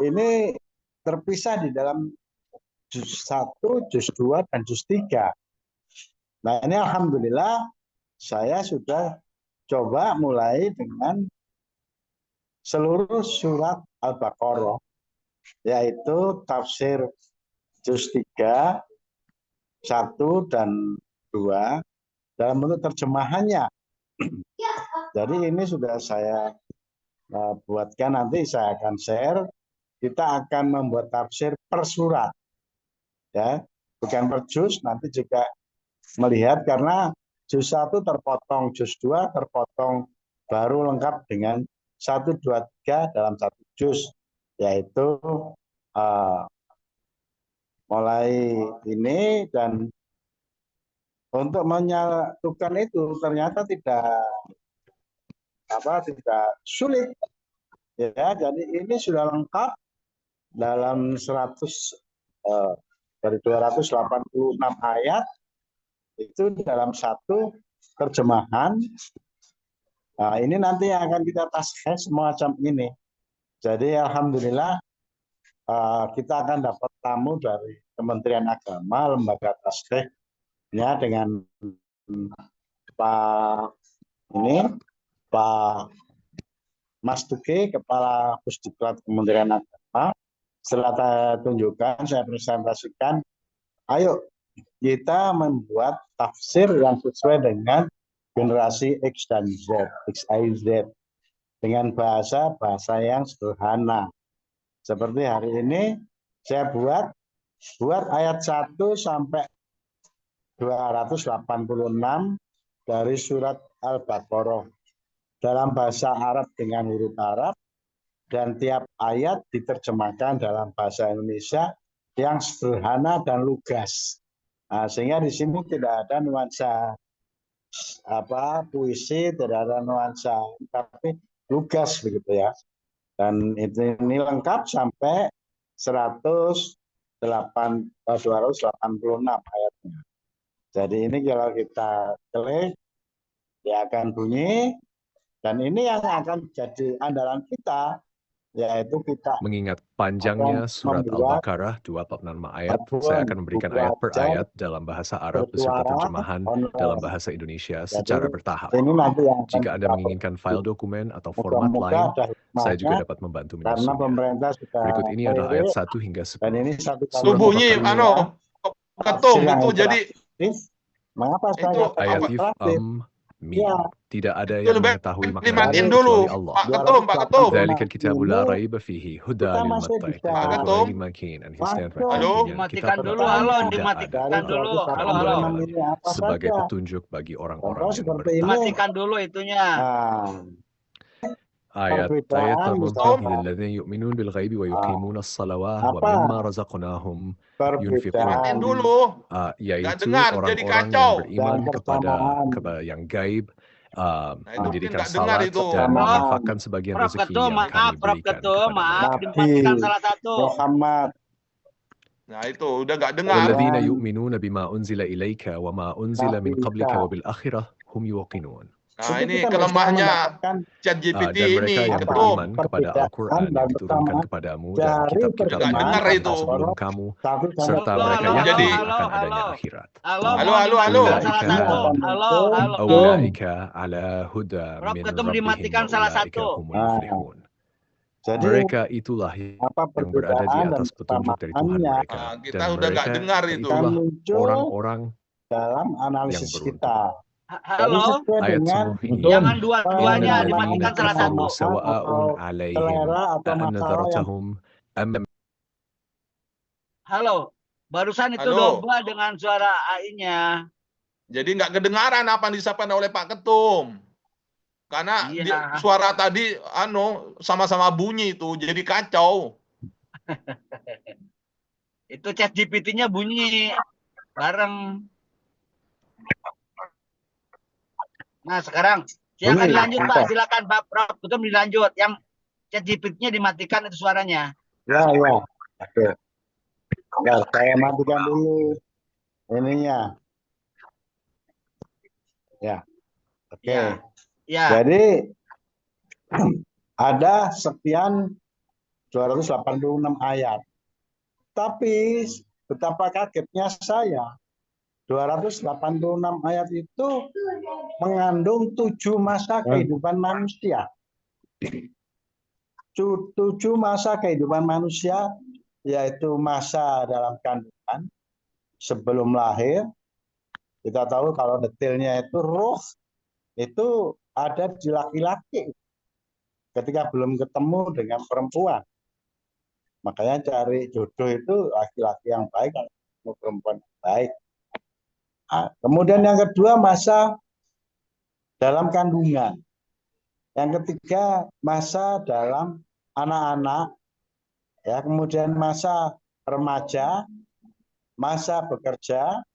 ini terpisah di dalam juz 1, juz 2, dan juz 3. Nah, ini alhamdulillah saya sudah coba mulai dengan seluruh surat Al-Baqarah, yaitu tafsir juz 3, 1 dan 2 dalam bentuk terjemahannya. Jadi ini sudah saya buatkan, nanti saya akan share. Kita akan membuat tafsir per surat, ya, bukan per juz. Nanti juga melihat, karena juz 1 terpotong, juz 2 terpotong, baru lengkap dengan 1, 2, 3 dalam satu juz, yaitu mulai ini. Dan untuk menyatukan itu ternyata tidak sulit ya. Jadi ini sudah lengkap dalam 100 dari 286 ayat itu dalam satu terjemahan. Nah, ini nanti akan kita taskhih semacam ini. Jadi alhamdulillah kita akan dapat tamu dari Kementerian Agama, lembaga taskhihnya dengan Pak Mas Tuki, Kepala Pusdiklat Kementerian Agama. Setelah saya tunjukkan, saya presentasikan, ayo kita membuat tafsir yang sesuai dengan generasi X dan Z, X, Y, Z, dengan bahasa yang sederhana. Seperti hari ini saya buat ayat 1 sampai 286 dari surat Al-Baqarah dalam bahasa Arab dengan huruf Arab, dan tiap ayat diterjemahkan dalam bahasa Indonesia yang sederhana dan lugas. Nah, sehingga di sini tidak ada nuansa puisi, tidak ada nuansa, tapi lugas begitu ya. Dan ini lengkap sampai 286 ayatnya. Jadi ini kalau kita klik, dia akan bunyi, dan ini yang akan jadi andalan kita, yaitu kita Mengingat panjangnya surat Al-Baqarah 246 ayat, saya akan memberikan ayat per ayat dalam bahasa Arab beserta terjemahan dalam bahasa Indonesia secara bertahap. Ini nanti yang Jika Anda menginginkan file dokumen atau format lain, saya juga dapat membantu karena menyusunnya. pemerintah sudah Berikut ini adalah ayat 1 hingga 10. dan ini satu kali Surat bunyi Al-Baqarah ketum itu jadi mengapa itu saya ayat interaktif? Mim. Ya. Tidak ada itu yang lebih mengetahui maknanya dimatiin kecuali dulu, Allah. Pak Ketum. Dzalikal kitabu la raiba fihi huda Kita lil masih muttaqin. bisa. Ada Ketum. Qur'an makin and his stand Masuk. Halo? Dimatikan dulu, halo, dimatikan dulu. Halo, halo. sebagai saja. petunjuk bagi orang-orang Contoh yang seperti bertakwa. ini. Matikan dulu itunya. آيات perbedaan الممتاز misalnya. الذين يؤمنون بالغيب ويقيمون الصلوات Apa? ومما رزقناهم ينفقون Matiin Perbedaan dulu. yaitu dengar, jadi orang-orang yang kacau. beriman Dan kepada persamaan. yang gaib, itu mendirikan mungkin nggak dengar salat itu. dan Persamaan. menginfakkan sebagian Prof rezeki Ketum, yang maaf, kami Prof berikan Ketum, kepada maaf, mereka. dimatikan salah satu. Muhammad. Nah itu udah nggak dengar. والذين يؤمنون بما أنزل إليك وما أنزل من قبلك وبالآخرة هم يوقنون. Nah Itu ini kita bisa kelemahannya mendapatkan ChatGPT Dan mereka ini yang Ketum. beriman kepada perbedaan Al-Quran dan yang diturunkan persamaan kepadamu dan dari kitab-kitab Nggak yang dengar diturunkan itu. sebelum kamu, satu sampai serta Halo, mereka halo, yakin Jadi- akan halo. adanya akhirat. Halo, Halo, mohon halo, dimatikan halo. salah satu. Halo, halo. أولئك على هدى Prof من Ketum ربهم dimatikan salah وأولئك satu. هم المفلحون. Jadi Mereka itulah yang berada di perbedaan dan atas petunjuk dari Tuhan persamaannya mereka. Nah, kita Dan udah nggak mereka dengar itu. itulah muncul orang-orang dalam analisis yang beruntung. kita. Halo. Jadi sesuai Ayat dengan semua ini. Jangan dua-duanya, Innal dimatikan ladzina salah kafaru satu. sawa'un 'alaihim selera atau masalah yang a'andzartahum am Halo. Barusan itu Halo. domba dengan suara AI-nya. Jadi nggak kedengaran apa yang disampaikan oleh Pak Ketum. Karena Iya. suara tadi sama-sama bunyi itu jadi kacau. Itu ChatGPT-nya bunyi bareng. Nah, sekarang silakan Bunyi, dilanjut, Pak. bentar. Silakan Pak Prof Ketum dilanjut. Yang ChatGPT-nya dimatikan itu suaranya. ya. Oke. Ya, saya matikan dulu ininya. Ya. Oke. Ya. Ya. Jadi ada sekian 286 ayat. Tapi betapa kagetnya saya, 286 ayat itu mengandung 7 masa kehidupan manusia. 7 masa kehidupan manusia, yaitu masa dalam kandungan, sebelum lahir. Kita tahu kalau detailnya itu ruh, itu ada di laki-laki ketika belum ketemu dengan perempuan. Makanya cari jodoh itu laki-laki yang baik, atau perempuan yang baik. Nah, kemudian yang kedua masa dalam kandungan. Yang ketiga masa dalam anak-anak, ya, kemudian masa remaja, masa bekerja,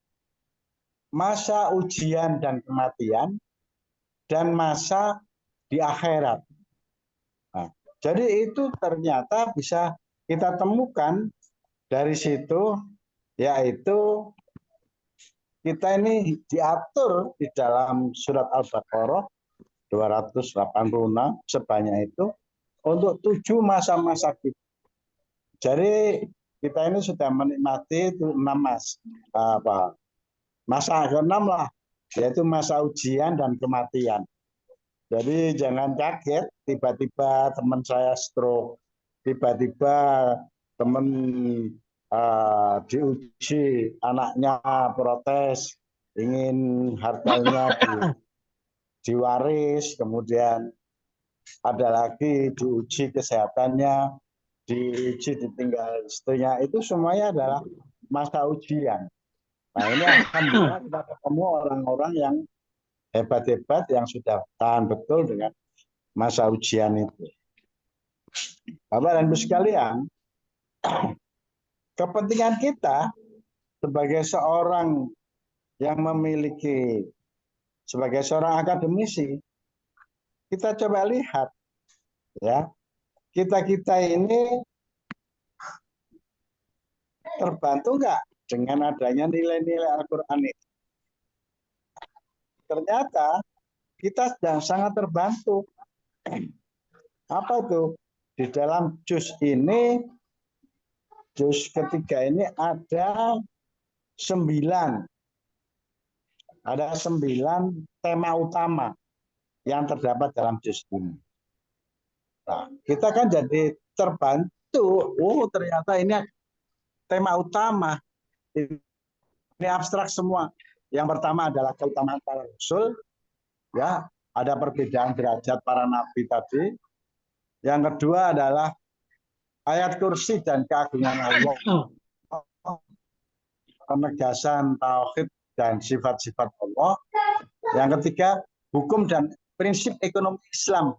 masa ujian dan kematian, dan masa di akhirat. Nah, jadi itu ternyata bisa kita temukan dari situ, yaitu kita ini diatur di dalam surat Al-Baqarah 286 sebanyak itu untuk 7 masa-masa kita. Jadi kita ini sudah menikmati itu 6 masa ke-6 lah, yaitu masa ujian dan kematian. Jadi jangan kaget tiba-tiba teman saya stroke, tiba-tiba teman diuji, anaknya protes, ingin hartanya diwaris, kemudian ada lagi diuji kesehatannya, diuji ditinggal istrinya, itu semuanya adalah masa ujian. Nah ini alhamdulillah kita ketemu orang-orang yang hebat-hebat yang sudah tahan betul dengan masa ujian itu. Bapak dan Ibu sekalian, kepentingan kita sebagai seorang yang memiliki, sebagai seorang akademisi, kita coba lihat, ya, kita ini terbantu nggak dengan adanya nilai-nilai Al-Quran ini? Ternyata kita sedang sangat terbantu. Apa itu? Di dalam juz ini, juz ketiga ini ada 9 tema utama yang terdapat dalam juz ini. Nah, kita kan jadi terbantu. Oh, ternyata ini tema utama. Ini abstrak semua. Yang pertama adalah keutamaan para rasul. Ya, ada perbedaan derajat para nabi tadi. Yang kedua adalah ayat kursi dan keagungan Allah. Penegasan tauhid dan sifat-sifat Allah. Yang ketiga, hukum dan prinsip ekonomi Islam,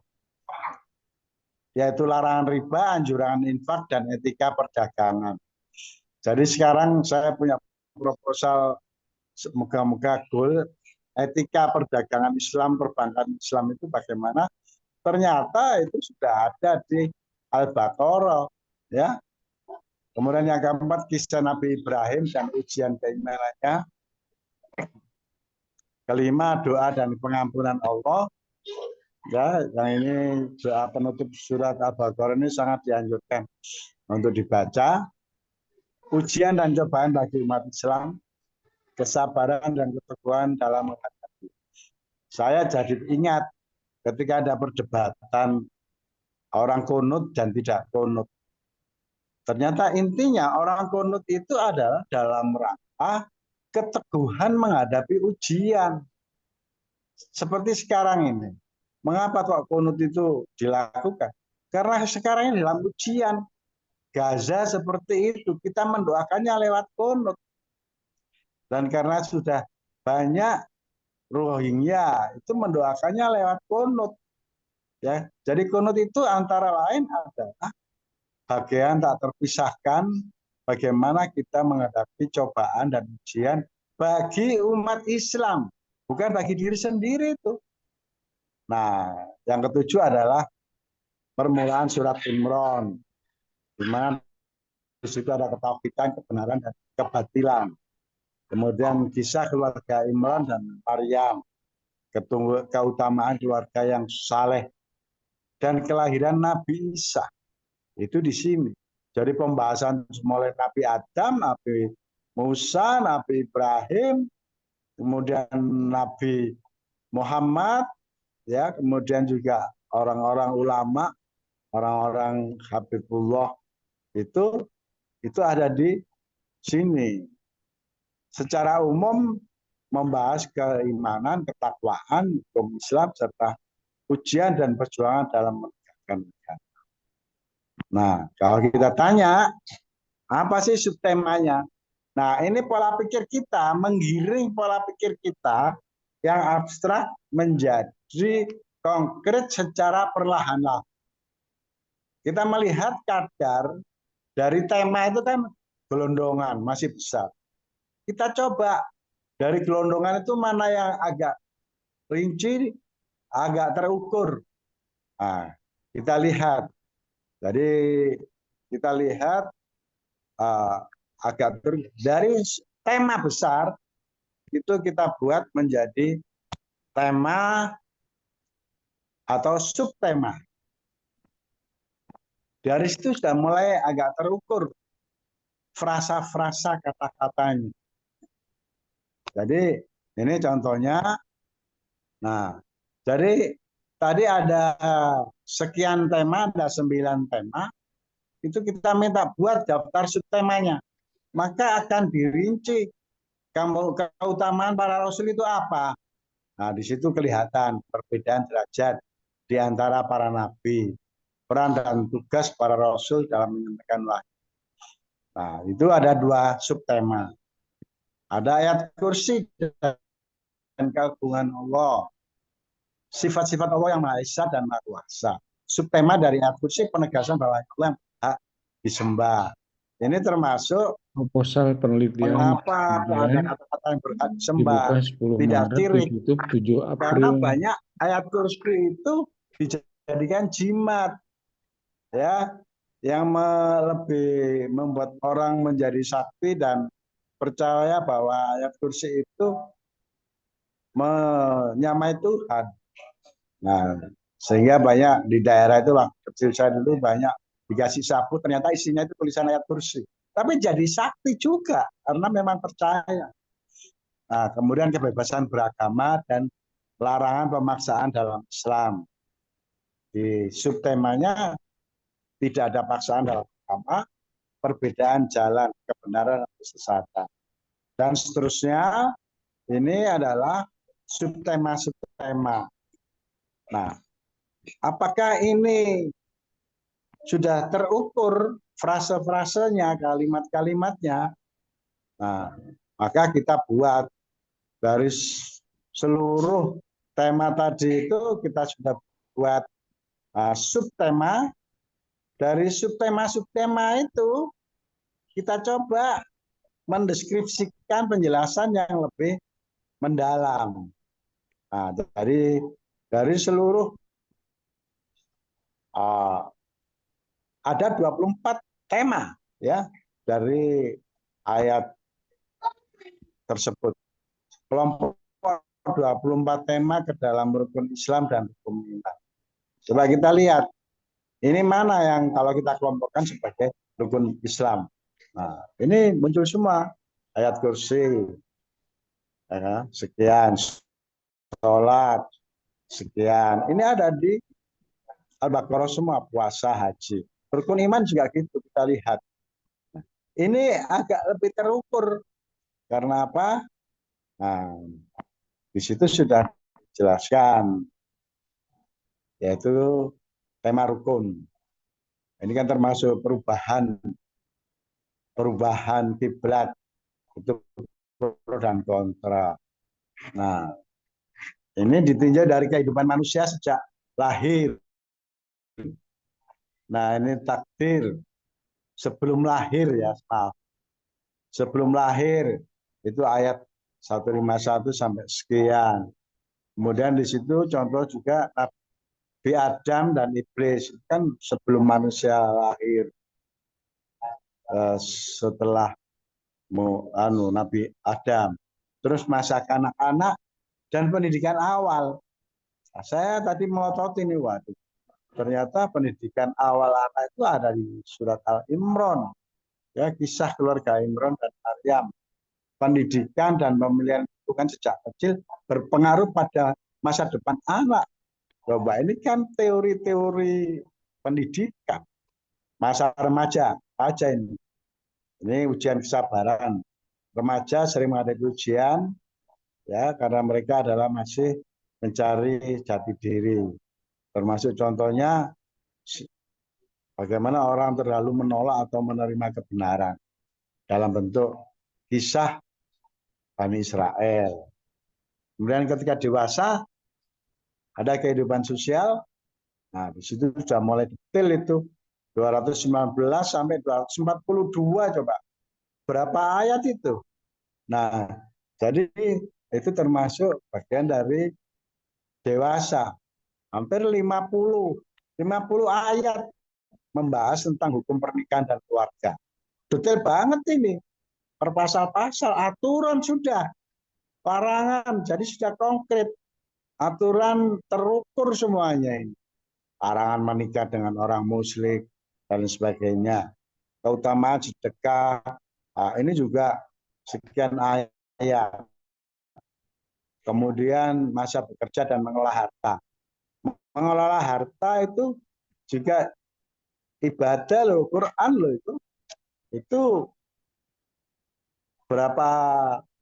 yaitu larangan riba, anjuran infak, dan etika perdagangan. Jadi sekarang saya punya proposal, moga-moga goal, etika perdagangan Islam, perbankan Islam itu bagaimana? Ternyata itu sudah ada di Al-Baqarah, ya. Kemudian yang keempat, kisah Nabi Ibrahim dan ujian keimanannya. Kelima, doa dan pengampunan Allah. Ya, yang ini doa penutup surat Al-Baqarah ini sangat dianjurkan untuk dibaca. Ujian dan cobaan bagi umat Islam, kesabaran dan keteguhan dalam menghadapi. Saya jadi ingat ketika ada perdebatan orang kunut dan tidak kunut. Ternyata intinya orang kunut itu adalah dalam rangka keteguhan menghadapi ujian. Seperti sekarang ini. Mengapa kok kunut itu dilakukan? Karena sekarang ini dalam ujian. Gaza seperti itu, kita mendoakannya lewat kunut. Dan karena sudah banyak Rohingya, itu mendoakannya lewat kunut. Ya, jadi kunut itu antara lain adalah bagian tak terpisahkan bagaimana kita menghadapi cobaan dan ujian bagi umat Islam, bukan bagi diri sendiri itu. Nah, yang ketujuh adalah permulaan surat Imran, di mana di situ ada ketauhidan, kebenaran, dan kebatilan. Kemudian kisah keluarga Imran dan Maryam, keutamaan keluarga yang saleh, dan kelahiran Nabi Isa. Itu di sini. Jadi pembahasan mulai Nabi Adam, Nabi Musa, Nabi Ibrahim, kemudian Nabi Muhammad, ya, kemudian juga orang-orang ulama, orang-orang Habibullah itu ada di sini. Secara umum membahas keimanan, ketakwaan, hukum Islam, serta ujian dan perjuangan dalam menegakkan negara. Nah, kalau kita tanya, apa sih subtemanya? Nah, ini pola pikir kita, menggiring pola pikir kita yang abstrak menjadi konkret secara perlahan-lahan. Kita melihat kadar dari tema itu kan gelondongan, masih besar. Kita coba dari gelondongan itu mana yang agak rinci, agak terukur. Nah, kita lihat. Jadi kita lihat agak dari tema besar itu kita buat menjadi tema atau subtema. Dari situ sudah mulai agak terukur frasa-frasa kata-katanya. Jadi ini contohnya. Nah, jadi tadi ada sekian tema, ada 9 tema. Itu kita minta buat daftar subtemanya. Maka akan dirinci keutamaan para rasul itu apa. Nah, di situ kelihatan perbedaan derajat di antara para nabi, peran dan tugas para rasul dalam menyampaikan wahyu. Nah, itu ada 2 subtema. Ada ayat kursi dan keagungan Allah. Sifat-sifat Allah yang Maha Esa dan Maha Kuasa. Subtema dari ayat kursi penegasan bahwa Allah yang hak disembah. Ini termasuk proposal penelitian mengapa ada kata-kata yang berhak disembah, dibuka 10 tidak Maret, tirik. ditutup 7 April. Karena banyak ayat kursi itu dijadikan jimat, ya, yang lebih membuat orang menjadi sakti dan percaya bahwa ayat kursi itu menyamai Tuhan. Nah, sehingga banyak di daerah itu lah, kecil saya dulu banyak dikasih sapu, ternyata isinya itu tulisan ayat kursi. Tapi jadi sakti juga, karena memang percaya. Nah, kemudian kebebasan beragama dan larangan pemaksaan dalam Islam. Di subtemanya tidak ada paksaan dalam agama, perbedaan jalan, kebenaran dan kesesatan. Dan seterusnya, ini adalah subtema-subtema. Nah, apakah ini sudah terukur frase-frasenya, kalimat-kalimatnya? Nah, maka kita buat dari seluruh tema tadi itu kita sudah buat subtema. Dari subtema-subtema itu kita coba mendeskripsikan penjelasan yang lebih mendalam. Nah, dari seluruh ada 24 tema ya dari ayat tersebut. Kelompok 24 tema ke dalam rukun Islam dan rukun iman. Coba kita lihat. Ini mana yang kalau kita kelompokkan sebagai rukun Islam. Nah, ini muncul semua. Ayat kursi, ya, sekian. Sholat, sekian. Ini ada di Al-Baqarah semua, puasa, haji. Rukun iman juga gitu, kita lihat. Ini agak lebih terukur. Karena apa? Nah, di situ sudah dijelaskan. Yaitu tema rukun. Ini kan termasuk perubahan kiblat, itu pro dan kontra. Nah, ini ditinjau dari kehidupan manusia sejak lahir. Nah, ini takdir sebelum lahir ya, sebelum lahir itu ayat 151 sampai sekian. Kemudian di situ contoh juga Nabi Adam dan Iblis kan sebelum manusia lahir, setelah Nabi Adam, terus masa kanak-kanak dan pendidikan awal. Nah, saya tadi melotot ini, waduh, ternyata pendidikan awal anak itu ada di surat Al-Imran, ya, kisah keluarga Imran dan Maryam. Pendidikan dan pemilihan itu kan sejak kecil berpengaruh pada masa depan anak. Coba ini kan teori-teori pendidikan. Masa remaja aja ini. Ini ujian kesabaran. Remaja sering menghadapi ujian, ya, karena mereka adalah masih mencari jati diri. Termasuk contohnya bagaimana orang terlalu menolak atau menerima kebenaran dalam bentuk kisah Bani Israel. Kemudian ketika dewasa ada kehidupan sosial. Nah, di situ sudah mulai detail itu 219 sampai 242 coba. Berapa ayat itu? Nah, jadi itu termasuk bagian dari dewasa. Hampir 50 ayat membahas tentang hukum pernikahan dan keluarga. Detail banget ini. Per pasal-pasal, aturan sudah. Larangan, jadi sudah konkret. Aturan terukur semuanya ini. Larangan menikah dengan orang musyrik dan sebagainya. Keutamaan sedekah. Nah, ini juga sekian ayat. Kemudian masa bekerja dan mengelola harta. Mengelola harta itu juga ibadah loh, Quran loh itu. Itu berapa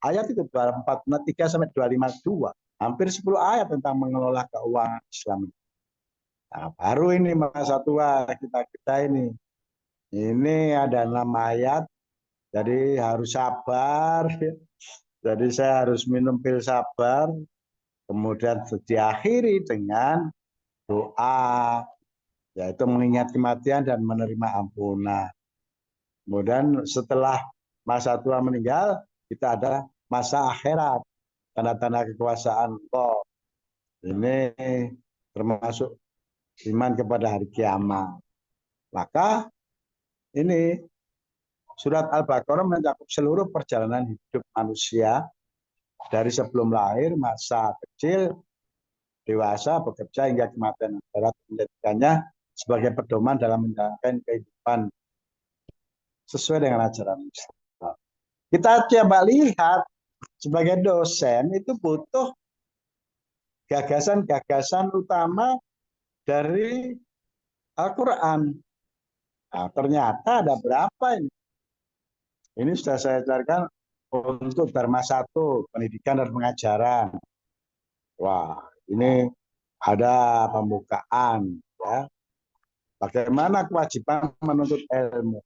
ayat itu? 43 sampai 252. Hampir 10 ayat tentang mengelola keuangan Islam. Nah, baru ini masa tua kita ini. Ini ada 6 ayat. Jadi harus sabar. Jadi saya harus minum pil sabar. Kemudian diakhiri dengan doa, yaitu mengingat kematian dan menerima ampunan. Kemudian setelah masa tua meninggal, kita ada masa akhirat, tanda-tanda kekuasaan Allah. Ini termasuk iman kepada hari kiamat. Maka ini surat Al-Baqarah mencakup seluruh perjalanan hidup manusia dari sebelum lahir, masa kecil, dewasa, bekerja hingga kematian akhirat, menjadikannya sebagai pedoman dalam menjalankan kehidupan sesuai dengan ajaran Islam. Kita coba lihat sebagai dosen itu butuh gagasan-gagasan utama dari Al-Quran. Nah, ternyata ada berapa ini? Ini sudah saya carikan untuk Dharma 1, pendidikan dan pengajaran. Wah, ini ada pembukaan, ya. Bagaimana kewajiban menuntut ilmu.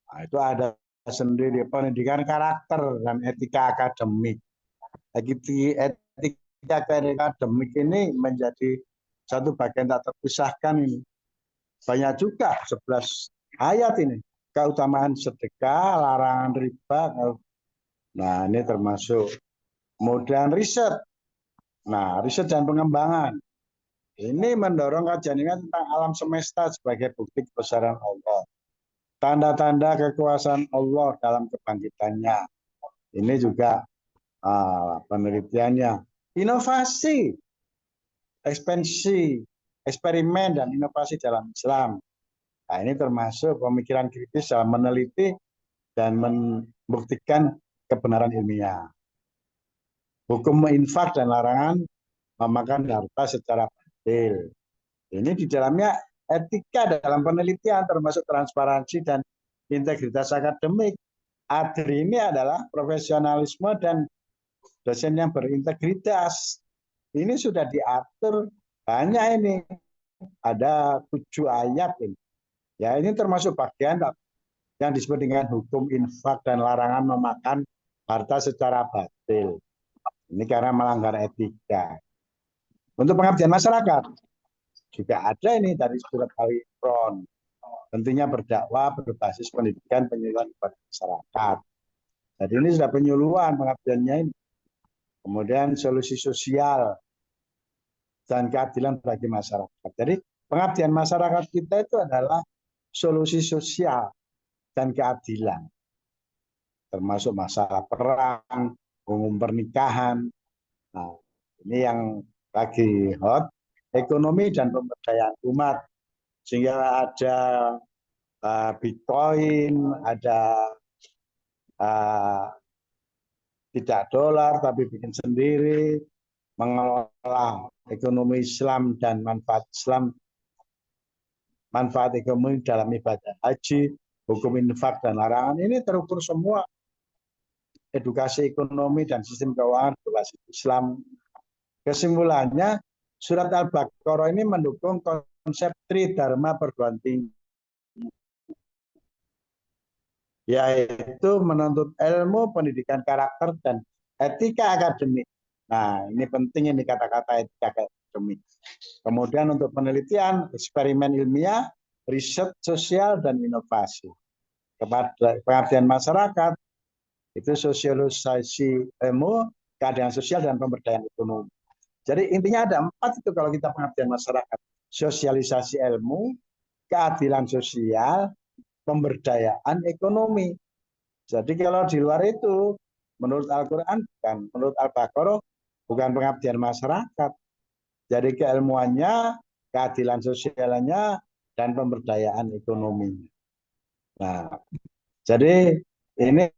Nah, itu ada sendiri pendidikan karakter dan etika akademik. Etika akademik ini menjadi satu bagian tak terpisahkan ini. Banyak juga 11 ayat ini. Keutamaan sedekah, larangan riba. Nah, ini termasuk. Kemudian riset. Nah, riset dan pengembangan. Ini mendorong kajian tentang alam semesta sebagai bukti kebesaran Allah. Tanda-tanda kekuasaan Allah dalam kebangkitannya. Ini juga penelitiannya. Inovasi, ekspansi, eksperimen, dan inovasi dalam Islam. Nah, ini termasuk pemikiran kritis dalam meneliti dan membuktikan kebenaran ilmiah. Hukum infak dan larangan memakan harta secara batil. Ini di dalamnya etika dalam penelitian termasuk transparansi dan integritas akademik. ADRI ini adalah profesionalisme dan dosen yang berintegritas. Ini sudah diatur banyak ini. Ada 7 ayat ini. Ya, ini termasuk bagian yang disebut dengan hukum infak dan larangan memakan harta secara batil. Ini karena melanggar etika. Untuk pengabdian masyarakat juga ada ini dari surat Al-Imran. Tentunya berdakwah berbasis pendidikan penyuluhan kepada masyarakat. Jadi ini sudah penyuluhan pengabdiannya ini. Kemudian solusi sosial dan keadilan bagi masyarakat. Jadi pengabdian masyarakat kita itu adalah solusi sosial dan keadilan. Termasuk masalah perang, umum pernikahan. Nah, ini yang lagi hot, ekonomi dan pemberdayaan umat. Sehingga ada Bitcoin, ada tidak dolar tapi bikin sendiri, mengelola ekonomi Islam dan manfaat Islam, manfaat ekonomi dalam ibadah haji, hukum infak dan larangan. Ini terukur semua. Edukasi ekonomi dan sistem keuangan berbasis Islam. Kesimpulannya, surat Al-Baqarah ini mendukung konsep Tridharma perguruan tinggi. yaitu menuntut ilmu, pendidikan karakter, dan etika akademik. Nah, ini penting ini kata-kata etika akademik. Kemudian untuk penelitian, eksperimen ilmiah, riset sosial, dan inovasi. Kepada pengabdian masyarakat, itu sosialisasi ilmu, keadaan sosial, dan pemberdayaan ekonomi. Jadi intinya ada 4 itu kalau kita pengabdian masyarakat. Sosialisasi ilmu, keadilan sosial, pemberdayaan ekonomi. Jadi kalau di luar itu, menurut Al-Quran bukan, menurut Al-Baqarah bukan pengabdian masyarakat. Jadi keilmuannya, keadilan sosialnya, dan pemberdayaan ekonomi. Nah, jadi ini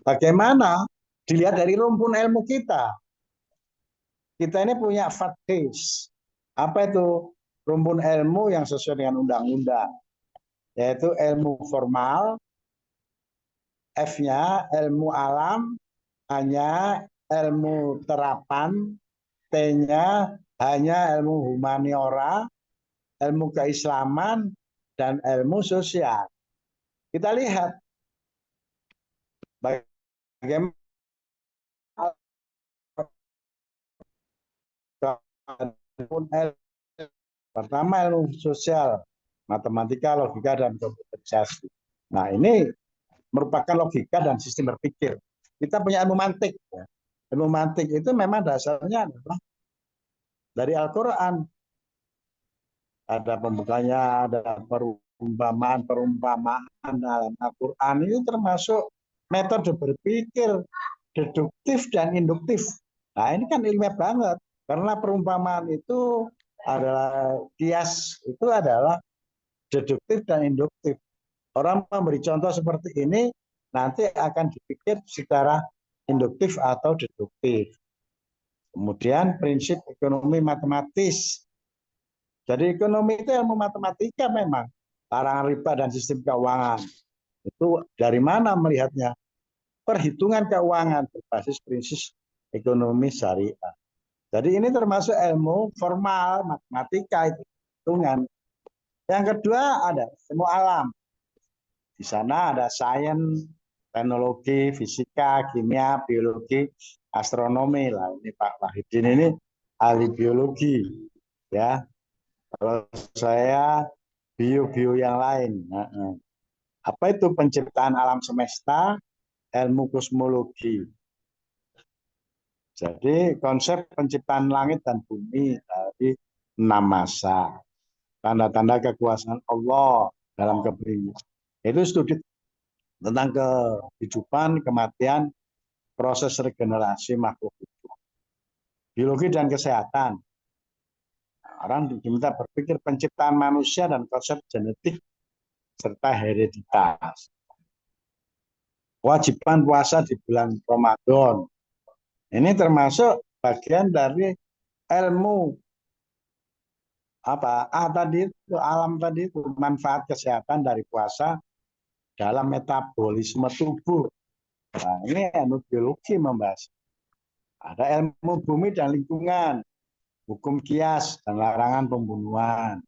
bagaimana dilihat dari rumpun ilmu kita. Kita ini punya fatkes. Apa itu? Rumpun ilmu yang sesuai dengan undang-undang. Yaitu ilmu formal, F-nya ilmu alam, hanya ilmu terapan, T-nya hanya ilmu humaniora, ilmu keislaman, dan ilmu sosial. Kita lihat bagaimana pertama ilmu sosial, matematika, logika, dan komputerisasi. Nah, ini merupakan logika dan sistem berpikir. Kita punya ilmu mantik. Ya. Ilmu mantik itu memang dasarnya adalah dari Al-Quran. Ada pembukanya, ada perumpamaan dalam Al-Quran. Ini termasuk metode berpikir deduktif dan induktif. Nah, ini kan ilmiah banget. Karena perumpamaan itu adalah kias, itu adalah deduktif dan induktif. Orang memberi contoh seperti ini nanti akan dipikir secara induktif atau deduktif. Kemudian prinsip ekonomi matematis. Jadi ekonomi itu ilmu matematika memang. Larangan riba dan sistem keuangan. Itu dari mana melihatnya? Perhitungan keuangan berbasis prinsip ekonomi syariah. Jadi ini termasuk ilmu formal, matematika, itu hitungan. Yang kedua ada ilmu alam. Di sana ada sains, teknologi, fisika, kimia, biologi, astronomi lah. Ini Pak Wahidin ini ahli biologi, ya. Kalau saya bio yang lain. Apa itu penciptaan alam semesta? Ilmu kosmologi. Jadi konsep penciptaan langit dan bumi dari 6 masa. Tanda-tanda kekuasaan Allah dalam keberadaan. Itu studi tentang kehidupan, kematian, proses regenerasi makhluk hidup. Biologi dan kesehatan. Orang diminta berpikir penciptaan manusia dan konsep genetik serta hereditas. Kewajiban puasa di bulan Ramadan. Ini termasuk bagian dari ilmu apa? Tadi itu alam tadi itu manfaat kesehatan dari puasa dalam metabolisme tubuh. Nah, ini ilmu biologi membahas. Ada ilmu bumi dan lingkungan, hukum kias dan larangan pembunuhan.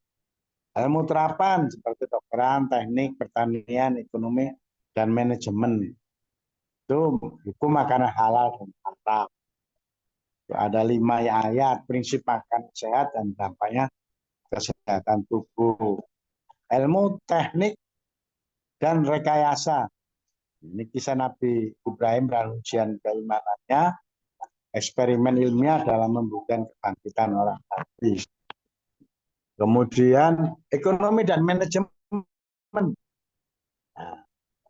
Ilmu terapan seperti kedokteran, teknik, pertanian, ekonomi, dan manajemen. Itu hukum makanan halal dan haram. Ada 5 ayat, prinsip makan sehat dan dampaknya kesehatan tubuh. Ilmu teknik dan rekayasa. Ini kisah Nabi Ibrahim dan ujian keimanannya, eksperimen ilmiah dalam membuktikan kebangkitan orang mati. Kemudian ekonomi dan manajemen. Nah,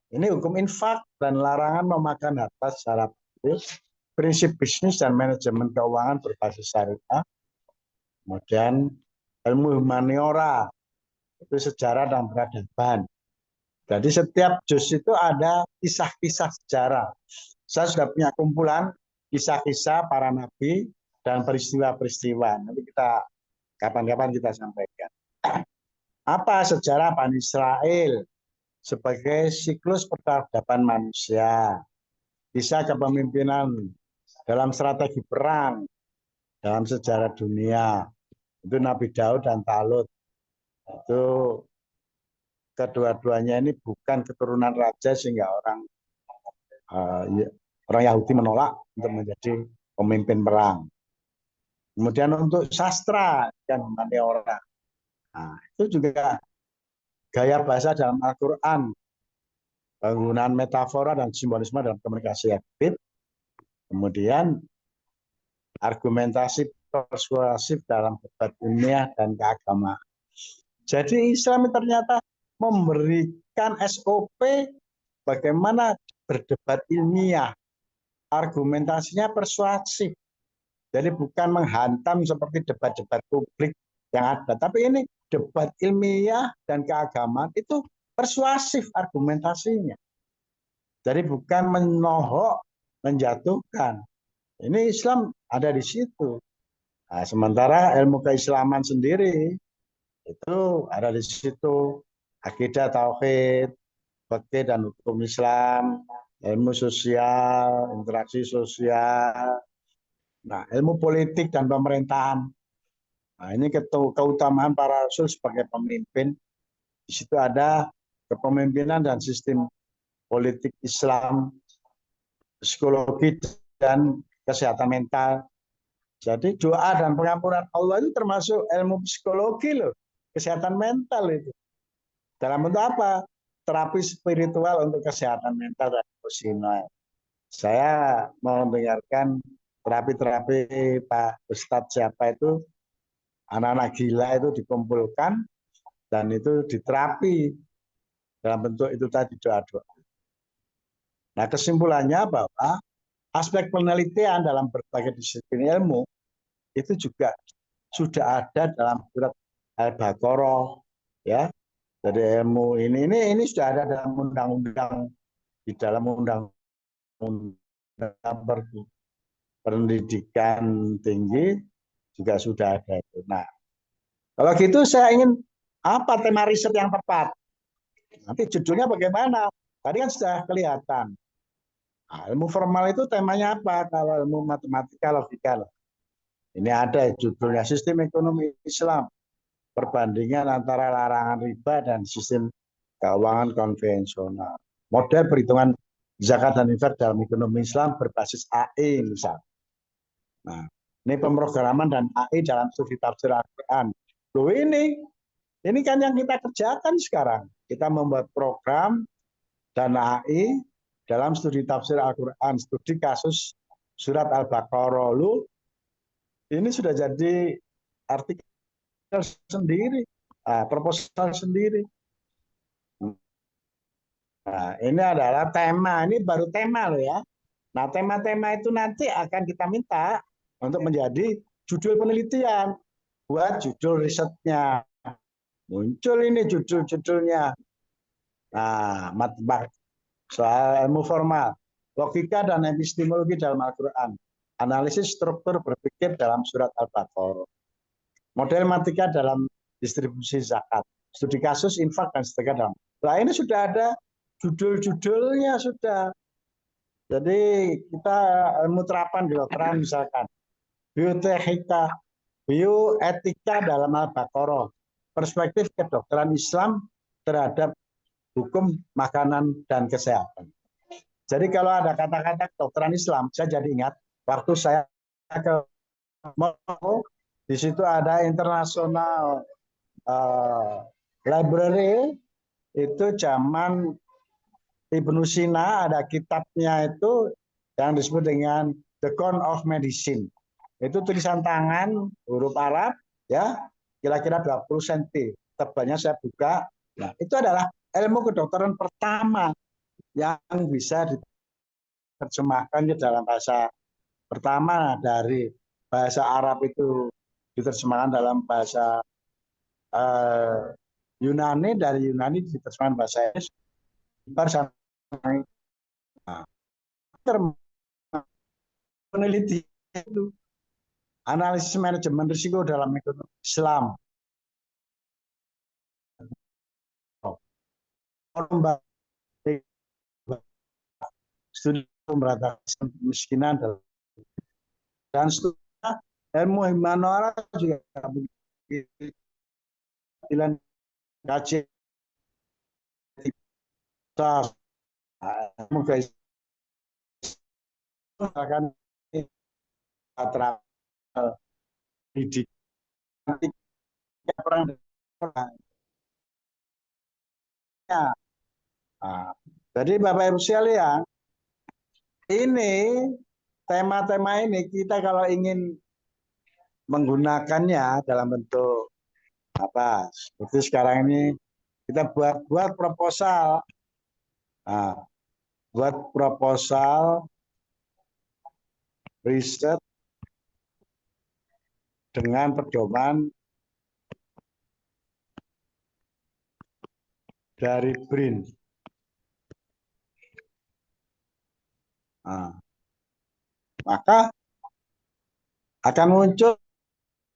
ini hukum infak dan larangan memakan harta secara publik, prinsip bisnis dan manajemen keuangan berbasis syariah. Kemudian ilmu humaniora, itu sejarah dan peradaban. Jadi setiap juz itu ada kisah-kisah sejarah. Saya sudah punya kumpulan kisah-kisah para nabi dan peristiwa-peristiwa. Nanti kita kapan-kapan kita sampaikan. Apa sejarah Bani Israel sebagai siklus peradaban manusia, kisah kepemimpinan dalam strategi perang dalam sejarah dunia, itu Nabi Daud dan Talut, itu kedua-duanya ini bukan keturunan raja sehingga orang Yahudi menolak untuk menjadi pemimpin perang. Kemudian untuk sastra dan orang, nah, itu juga gaya bahasa dalam Al-Quran, penggunaan metafora dan simbolisme dalam komunikasi aktif, kemudian argumentasi persuasif dalam debat ilmiah dan keagamaan. Jadi Islam ternyata memberikan SOP bagaimana berdebat ilmiah, argumentasinya persuasif. Jadi bukan menghantam seperti debat-debat publik yang ada, tapi ini debat ilmiah dan keagamaan itu persuasif argumentasinya. Jadi bukan menohok, menjatuhkan. Ini Islam ada di situ. Nah, sementara ilmu keislaman sendiri itu ada di situ, akidah, tauhid, fikih dan hukum Islam, ilmu sosial, interaksi sosial, nah ilmu politik dan pemerintahan. Nah ini keutamaan para rasul sebagai pemimpin. Di situ ada kepemimpinan dan sistem politik Islam, psikologi dan kesehatan mental. Jadi doa dan pengampunan Allah itu termasuk ilmu psikologi loh, kesehatan mental itu. Dalam bentuk apa? Terapi spiritual untuk kesehatan mental dan emosional. Saya mau mendengarkan terapi-terapi Pak Ustadz siapa itu, anak-anak gila itu dikumpulkan dan itu diterapi dalam bentuk itu tadi doa-doa. Nah kesimpulannya bahwa aspek penelitian dalam berbagai disiplin ilmu itu juga sudah ada dalam surat Al-Baqarah, ya. Jadi ilmu ini sudah ada dalam undang-undang, di dalam undang-undang pendidikan tinggi juga sudah ada itu. Nah, kalau gitu saya ingin apa tema riset yang tepat? Nanti judulnya bagaimana? Tadi kan sudah kelihatan. Nah, ilmu formal itu temanya apa? Kalau ilmu matematika, logika. Ini ada judulnya Sistem Ekonomi Islam. Perbandingan antara larangan riba dan sistem keuangan konvensional. Model perhitungan zakat dan infak dalam ekonomi Islam berbasis AI misalnya. Nah, ini pemrograman dan AI dalam studi tafsir Al-Quran. Loh ini kan yang kita kerjakan sekarang. Kita membuat program dan AI dalam studi tafsir Al-Quran, studi kasus surat Al-Baqarah. Loh, ini sudah jadi artikel sendiri, proposal sendiri. Nah, ini adalah tema, ini baru tema loh ya. Nah, tema-tema itu nanti akan kita minta untuk menjadi judul penelitian, buat judul risetnya. Muncul ini judul-judulnya. Nah, matematika, soal ilmu formal, logika dan epistemologi dalam Al-Quran, analisis struktur berpikir dalam surat Al-Baqarah, model matematika dalam distribusi zakat, studi kasus infak dan seterusnya dalam. Nah, ini sudah ada judul-judulnya sudah. Jadi kita ilmu terapan kedokteran misalkan, bioteknika, bioetika dalam Al-Baqarah, perspektif kedokteran Islam terhadap hukum makanan dan kesehatan. Jadi kalau ada kata-kata kedokteran Islam, saya jadi ingat waktu saya ke Moskow, di situ ada International Library, itu zaman Ibnu Sina, ada kitabnya itu yang disebut dengan The Code of Medicine. Itu tulisan tangan, huruf Arab, ya, kira-kira 20 cm. Tebalnya saya buka. Nah, itu adalah ilmu kedokteran pertama yang bisa diterjemahkan ke dalam bahasa pertama dari bahasa Arab itu diterjemahkan dalam bahasa Yunani, dari Yunani diterjemahkan bahasa Inggris. Nah, penelitian itu analisis manajemen risiko dalam ekonomi Islam, studi pemberantasan kemiskinan dan studi ilmu humaniora juga kajian Semoga akan pendidikan orang. Nah, jadi Bapak Ibu sekalian, ini tema-tema ini kita kalau ingin menggunakannya dalam bentuk apa? Seperti sekarang ini kita buat proposal. Nah, buat proposal riset dengan pedoman dari BRIN. Nah, maka akan muncul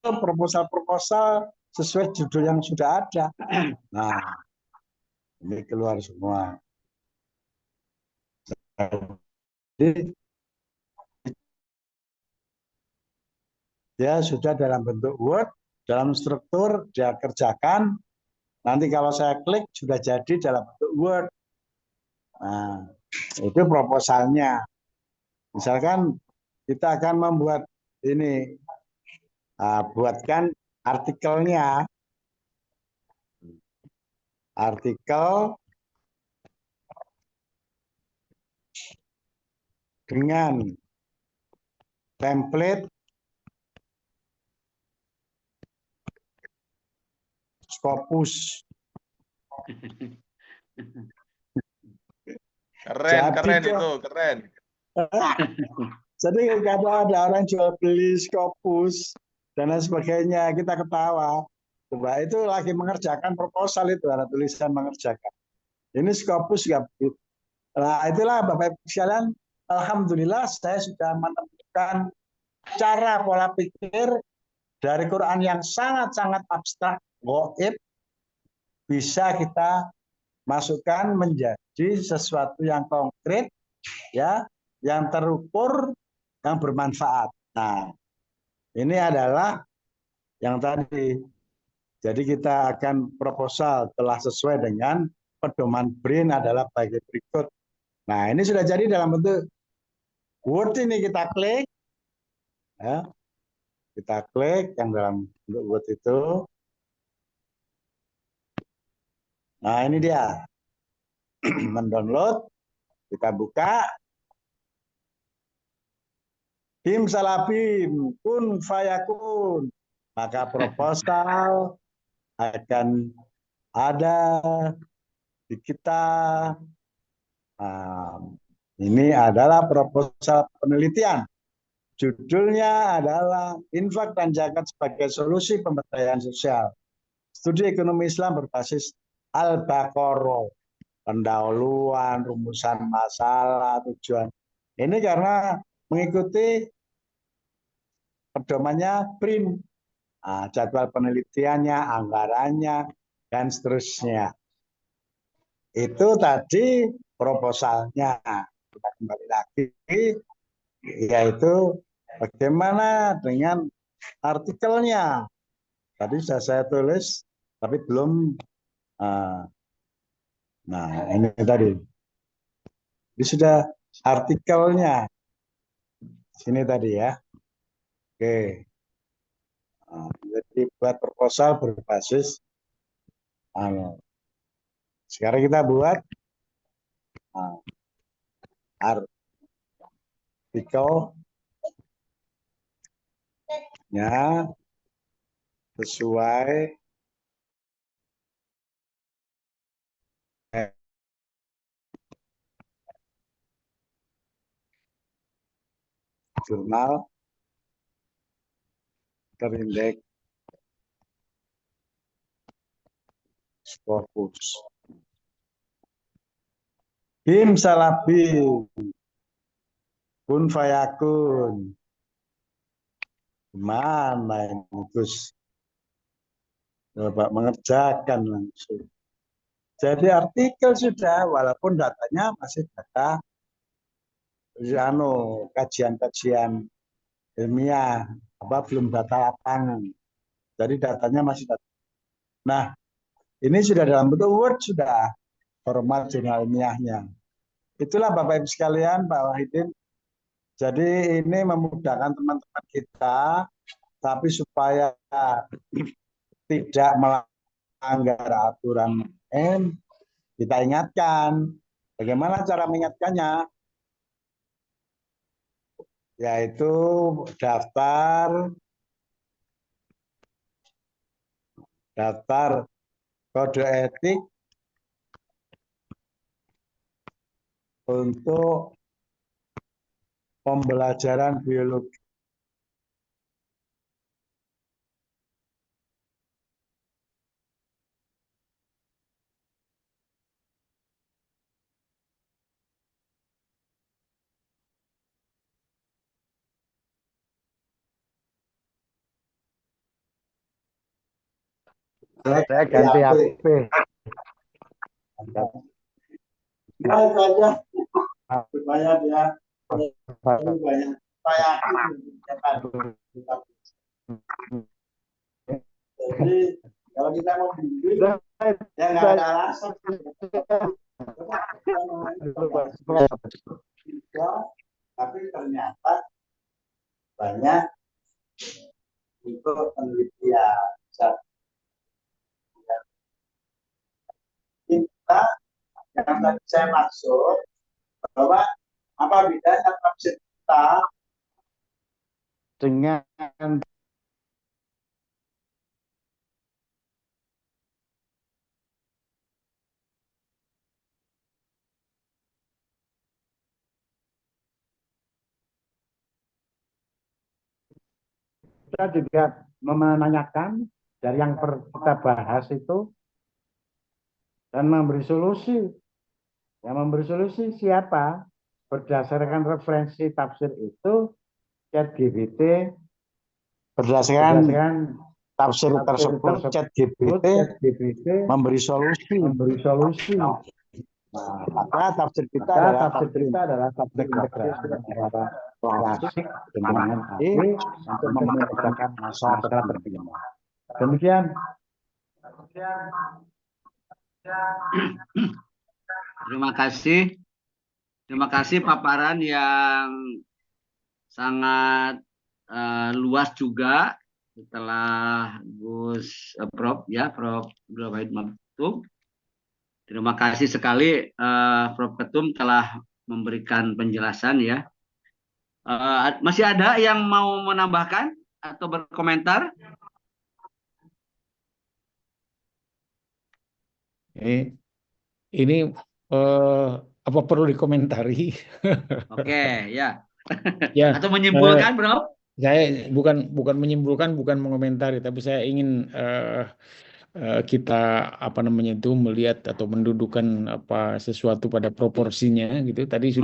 proposal-proposal sesuai judul yang sudah ada. Nah, ini keluar semua. Jadi, dia sudah dalam bentuk Word, dalam struktur dia kerjakan. Nanti kalau saya klik sudah jadi dalam bentuk Word. Nah, itu proposalnya. Misalkan kita akan membuat ini, buatkan artikelnya, artikel dengan template Scopus. Keren, Jadi, keren itu, keren. Jadi kalau ada orang jual beli Scopus dan lain sebagainya, kita ketawa. Coba itu lagi mengerjakan proposal itu, ada tulisan mengerjakan. Ini Scopus nggak begitu. Nah, itulah Bapak Ibu sekalian, alhamdulillah saya sudah menemukan cara pola pikir dari Quran yang sangat-sangat abstrak, gaib, bisa kita masukkan menjadi sesuatu yang konkret, ya, yang terukur, yang bermanfaat. Nah, ini adalah yang tadi. Jadi kita akan proposal telah sesuai dengan pedoman BRIN adalah bagi berikut. Nah, ini sudah jadi dalam bentuk Word, ini kita klik, ya, kita klik yang dalam bentuk Word itu. Nah, ini dia, mendownload, kita buka. Bim salabim, kun fayakun. Maka proposal akan ada di kita. Nah, ini adalah proposal penelitian. Judulnya adalah Infak dan Zakat sebagai Solusi Pemberdayaan Sosial. Studi Ekonomi Islam berbasis Al-Baqarah. Pendahuluan, rumusan masalah, tujuan. Ini karena mengikuti pedomannya BRIN. Nah, jadwal penelitiannya, anggarannya, dan seterusnya. Itu tadi proposalnya. Kita kembali lagi, yaitu bagaimana dengan artikelnya. Tadi sudah saya tulis, tapi belum. Nah, ini tadi. Ini sudah artikelnya. Sini tadi ya. Oke. Nah, jadi buat proposal berbasis. Sekarang kita buat artikelnya sesuai jurnal terindeks Scopus. Bim salabim, kun fayakun. Gimana ini Gus? Coba mengerjakan langsung. Jadi artikel sudah, walaupun datanya masih data kajian-kajian ilmiah, belum data lapangan. Jadi datanya masih data. Nah, ini sudah dalam bentuk Word sudah. format jurnal ilmiahnya. Itulah Bapak Ibu sekalian, Pak Wahidin. Jadi ini memudahkan teman-teman kita, tapi supaya tidak melanggar aturan M, kita ingatkan. Bagaimana cara mengingatkannya? Yaitu daftar kode etik untuk pembelajaran biologi. Saya ganti HP. Supaya dia banyak supaya jadi kalau kita mau bimbing ya nggak ada alasan, tapi ternyata banyak untuk penelitian. Kita yang tadi saya maksud bahwa apa bedanya tafsir kita dengan kita juga menanyakan dari yang kita bahas itu dan memberi solusi. Yang memberi solusi siapa? Berdasarkan referensi tafsir itu, ChatGPT berdasarkan tafsir tersebut, ChatGPT memberi solusi. Nah, maka tafsir kita adalah tafsir integrasi antara klasik dengan AI untuk memecahkan masalah terpilih. Demikian. Terima kasih paparan yang sangat luas juga setelah Prof Wahid Maktum. Terima kasih sekali Prof Ketum telah memberikan penjelasan ya. Masih ada yang mau menambahkan atau berkomentar? Ini apa perlu dikomentari? Oke, ya. Ya. Atau menyimpulkan, Bro? Saya bukan menyimpulkan, bukan mengomentari, tapi saya ingin kita melihat atau mendudukan sesuatu pada proporsinya gitu. Tadi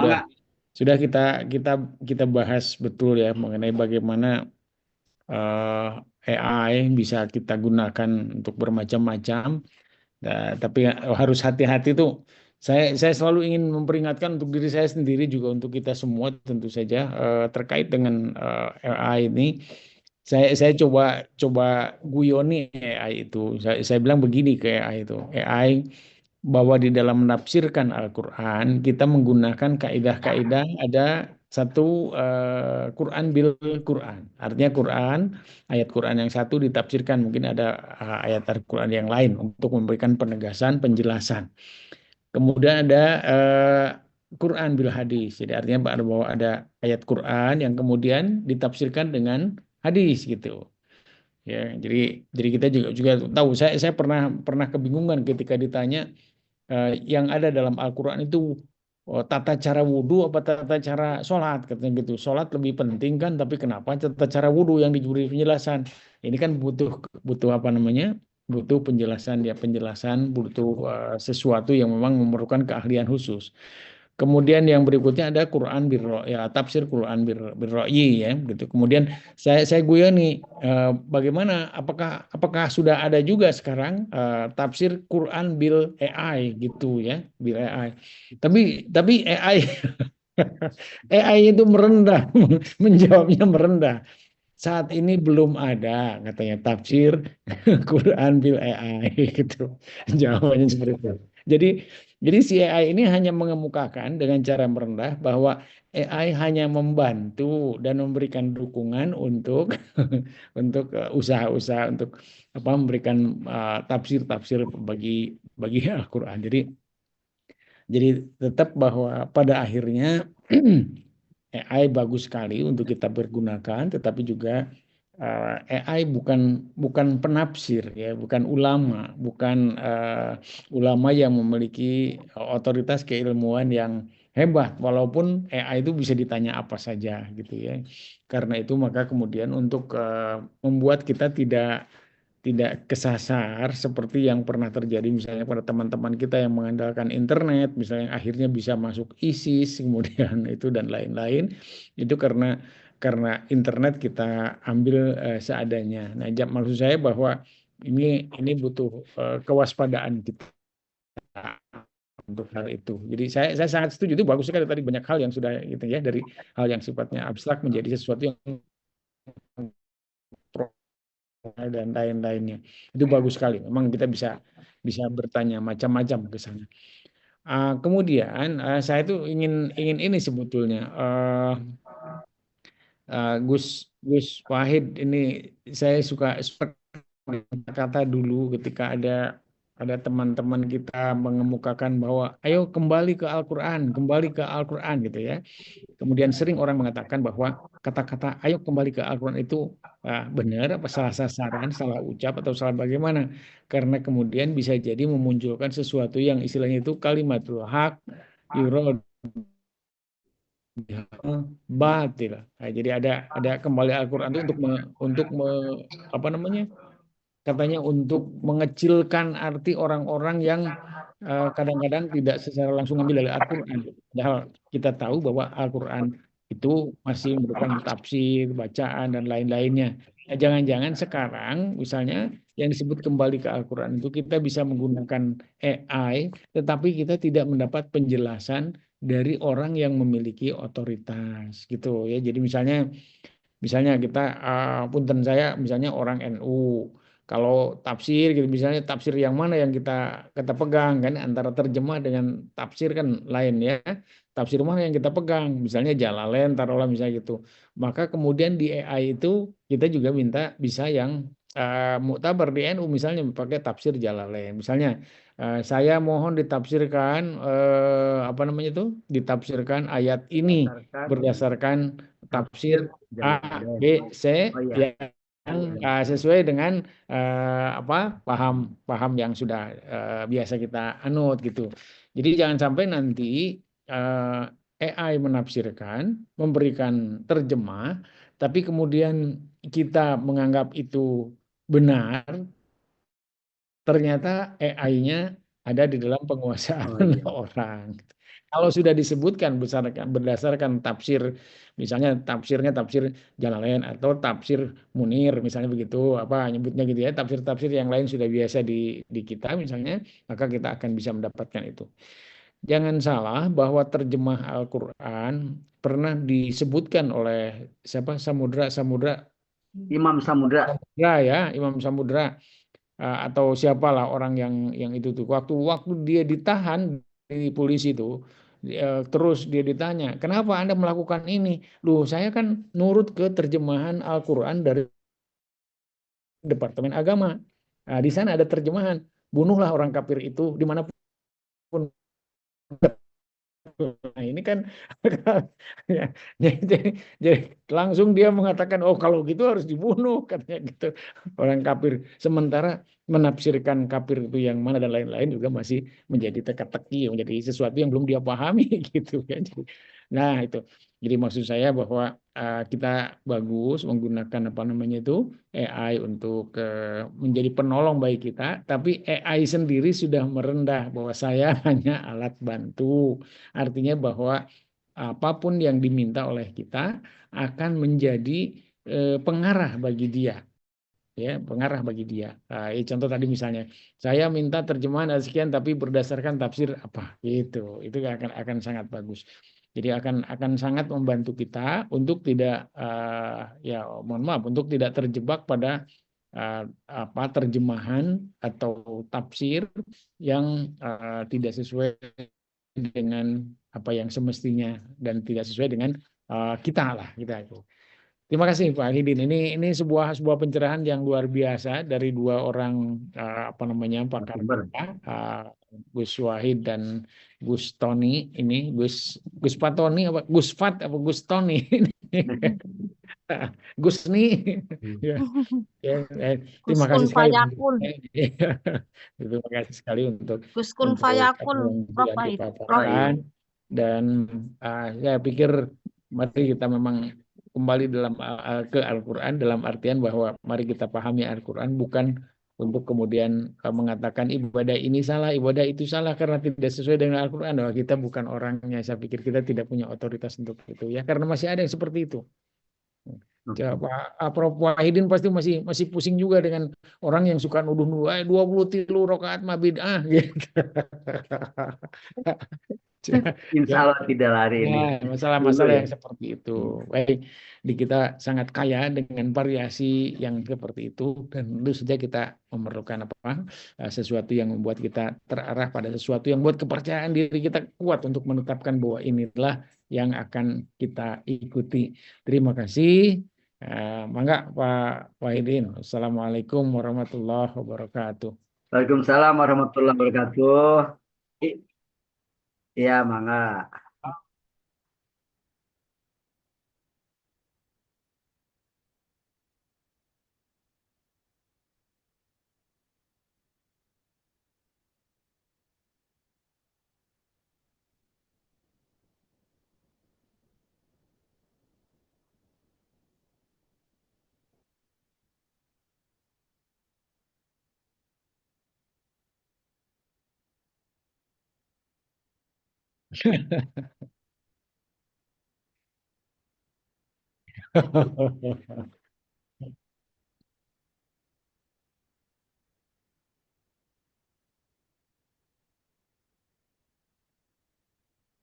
sudah kita bahas betul ya mengenai bagaimana AI bisa kita gunakan untuk bermacam-macam. Tapi harus hati-hati tuh. Saya selalu ingin memperingatkan untuk diri saya sendiri juga untuk kita semua tentu saja terkait dengan AI ini. Saya coba guyoni AI itu. Saya bilang begini ke AI itu. AI bahwa di dalam menafsirkan Al-Quran kita menggunakan kaidah-kaidah, ada satu Quran bil Quran. Artinya ayat Quran yang satu ditafsirkan, mungkin ada ayat Al-Quran yang lain untuk memberikan penegasan, penjelasan. Kemudian ada Quran bil hadis. Jadi artinya bahwa ada ayat Quran yang kemudian ditafsirkan dengan hadis gitu. Ya, jadi kita juga tahu. Saya pernah kebingungan ketika ditanya yang ada dalam Al-Quran itu tata cara wudhu apa tata cara sholat, katanya gitu. Sholat lebih penting kan, tapi kenapa tata cara wudhu yang diberi penjelasan? Ini kan butuh butuh penjelasan, butuh sesuatu yang memang memerlukan keahlian khusus. Kemudian yang berikutnya ada Quran tafsir Quran birra'yi ya gitu. Kemudian saya guyoni bagaimana apakah sudah ada juga sekarang tafsir Quran bil AI gitu ya, bil AI. Tapi AI AI itu merendah, menjawabnya merendah. Saat ini belum ada katanya tafsir Quran bil AI gitu. Jawabannya seperti itu. Jadi si AI ini hanya mengemukakan dengan cara merendah bahwa AI hanya membantu dan memberikan dukungan untuk untuk usaha-usaha untuk memberikan tafsir-tafsir bagi Al-Qur'an. Jadi tetap bahwa pada akhirnya AI bagus sekali untuk kita pergunakan, tetapi juga AI bukan penafsir ya, bukan ulama, bukan ulama yang memiliki otoritas keilmuan yang hebat, walaupun AI itu bisa ditanya apa saja gitu ya. Karena itu maka kemudian untuk membuat kita tidak kesasar seperti yang pernah terjadi misalnya pada teman-teman kita yang mengandalkan internet, misalnya akhirnya bisa masuk ISIS, kemudian itu dan lain-lain, itu karena internet kita ambil seadanya. Nah, maksud saya bahwa ini butuh kewaspadaan kita untuk hal itu. Jadi saya sangat setuju, itu bagus sekali tadi, banyak hal yang sudah gitu ya, dari hal yang sifatnya abstrak menjadi sesuatu yang dan lain-lainnya. Itu bagus sekali. Memang kita bisa bertanya macam-macam ke sana. Kemudian saya tuh ingin ini sebetulnya Gus Wahid ini, saya suka kata dulu ketika ada teman-teman kita mengemukakan bahwa ayo kembali ke Al-Qur'an gitu ya. Kemudian sering orang mengatakan bahwa kata-kata ayo kembali ke Al-Qur'an itu benar apa salah sasaran, salah ucap atau salah bagaimana. Karena kemudian bisa jadi memunculkan sesuatu yang istilahnya itu kalimatul haq yurad batil. Nah, jadi ada kembali Al-Qur'an itu untuk apa namanya? Katanya untuk mengecilkan arti orang-orang yang kadang-kadang tidak secara langsung ambil dari Al-Qur'an. Padahal kita tahu bahwa Al-Qur'an itu masih merupakan tafsir, bacaan dan lain-lainnya. Nah, jangan-jangan sekarang misalnya yang disebut kembali ke Al-Qur'an itu kita bisa menggunakan AI, tetapi kita tidak mendapat penjelasan dari orang yang memiliki otoritas gitu ya. Jadi misalnya kita punten saya misalnya orang NU, kalau tafsir gitu misalnya tafsir yang mana yang kita pegang kan, antara terjemah dengan tafsir kan lain ya. Tafsir mana yang kita pegang, misalnya Jalalain taruhlah misalnya gitu. Maka kemudian di AI itu kita juga minta bisa yang muktabar di NU misalnya pakai tafsir Jalalain. Misalnya saya mohon ditafsirkan apa namanya itu? Ditafsirkan ayat ini berdasarkan tafsir A, B, C yang sesuai dengan paham yang sudah biasa kita anut gitu. Jadi jangan sampai nanti AI menafsirkan, memberikan terjemah, tapi kemudian kita menganggap itu benar, ternyata AI-nya ada di dalam penguasaan orang. Kalau sudah disebutkan berdasarkan tafsir, misalnya tafsirnya tafsir Jalalain atau tafsir Munir, misalnya begitu, nyebutnya gitu ya, tafsir-tafsir yang lain sudah biasa di kita misalnya, maka kita akan bisa mendapatkan itu. Jangan salah bahwa terjemah Al-Qur'an pernah disebutkan oleh siapa? Imam Samudra. Ya, Imam Samudra. Atau siapalah orang yang itu tuh waktu dia ditahan di polisi itu, terus dia ditanya, kenapa Anda melakukan ini? Loh, saya kan nurut ke terjemahan Al-Qur'an dari Departemen Agama. Nah, di sana ada terjemahan, bunuhlah orang kafir itu dimanapun. Nah, ini kan ya, jadi langsung dia mengatakan, oh kalau gitu harus dibunuh katanya gitu, orang kafir. Sementara menafsirkan kafir itu yang mana dan lain-lain juga masih menjadi teka-teki, menjadi sesuatu yang belum dia pahami gitu kan. Nah itu, jadi maksud saya bahwa kita bagus menggunakan AI untuk menjadi penolong bagi kita, tapi AI sendiri sudah merendah bahwa saya hanya alat bantu. Artinya bahwa apapun yang diminta oleh kita akan menjadi pengarah bagi dia. Ya, pengarah bagi dia. Contoh tadi misalnya, saya minta terjemahan sekian tapi berdasarkan tafsir apa, gitu. Itu akan sangat bagus. Jadi akan sangat membantu kita untuk tidak ya mohon maaf untuk tidak terjebak pada terjemahan atau tafsir yang tidak sesuai dengan apa yang semestinya dan tidak sesuai dengan kita itu. Terima kasih Pak Hidin. Ini sebuah pencerahan yang luar biasa dari dua orang pakar kita, Gus Wahid dan Gus Tony. Ini Gus Patoni apa Gus Fat apa Gus Tony? Gus nih. Ya, terima Gus Kun kasih sekali. Fayakun. Terima kasih sekali untuk Gus Kun apa Fayakun, yang Prof. dipaparkan. Dan saya pikir mari kita memang kembali ke Al-Quran dalam artian bahwa mari kita pahami Al-Quran bukan untuk kemudian mengatakan ibadah ini salah, ibadah itu salah karena tidak sesuai dengan Al-Quran. Bahwa kita bukan orangnya. Saya pikir kita tidak punya otoritas untuk itu ya karena masih ada yang seperti itu. Prof. Wahidin pasti masih pusing juga dengan orang yang suka nuduh-nuduh 23 rakaat mah bid'ah gitu. Insya Allah tidak lari ini. Masalah-masalah Dulu ya. yang seperti itu. Baik, di kita sangat kaya dengan variasi yang seperti itu dan tentu saja kita memerlukan sesuatu yang membuat kita terarah pada sesuatu yang membuat kepercayaan diri kita kuat untuk menetapkan bahwa inilah yang akan kita ikuti. Terima kasih. Mangga Pak Wahidin. Assalamualaikum warahmatullahi wabarakatuh. Waalaikumsalam warahmatullahi wabarakatuh. Iya, mangga.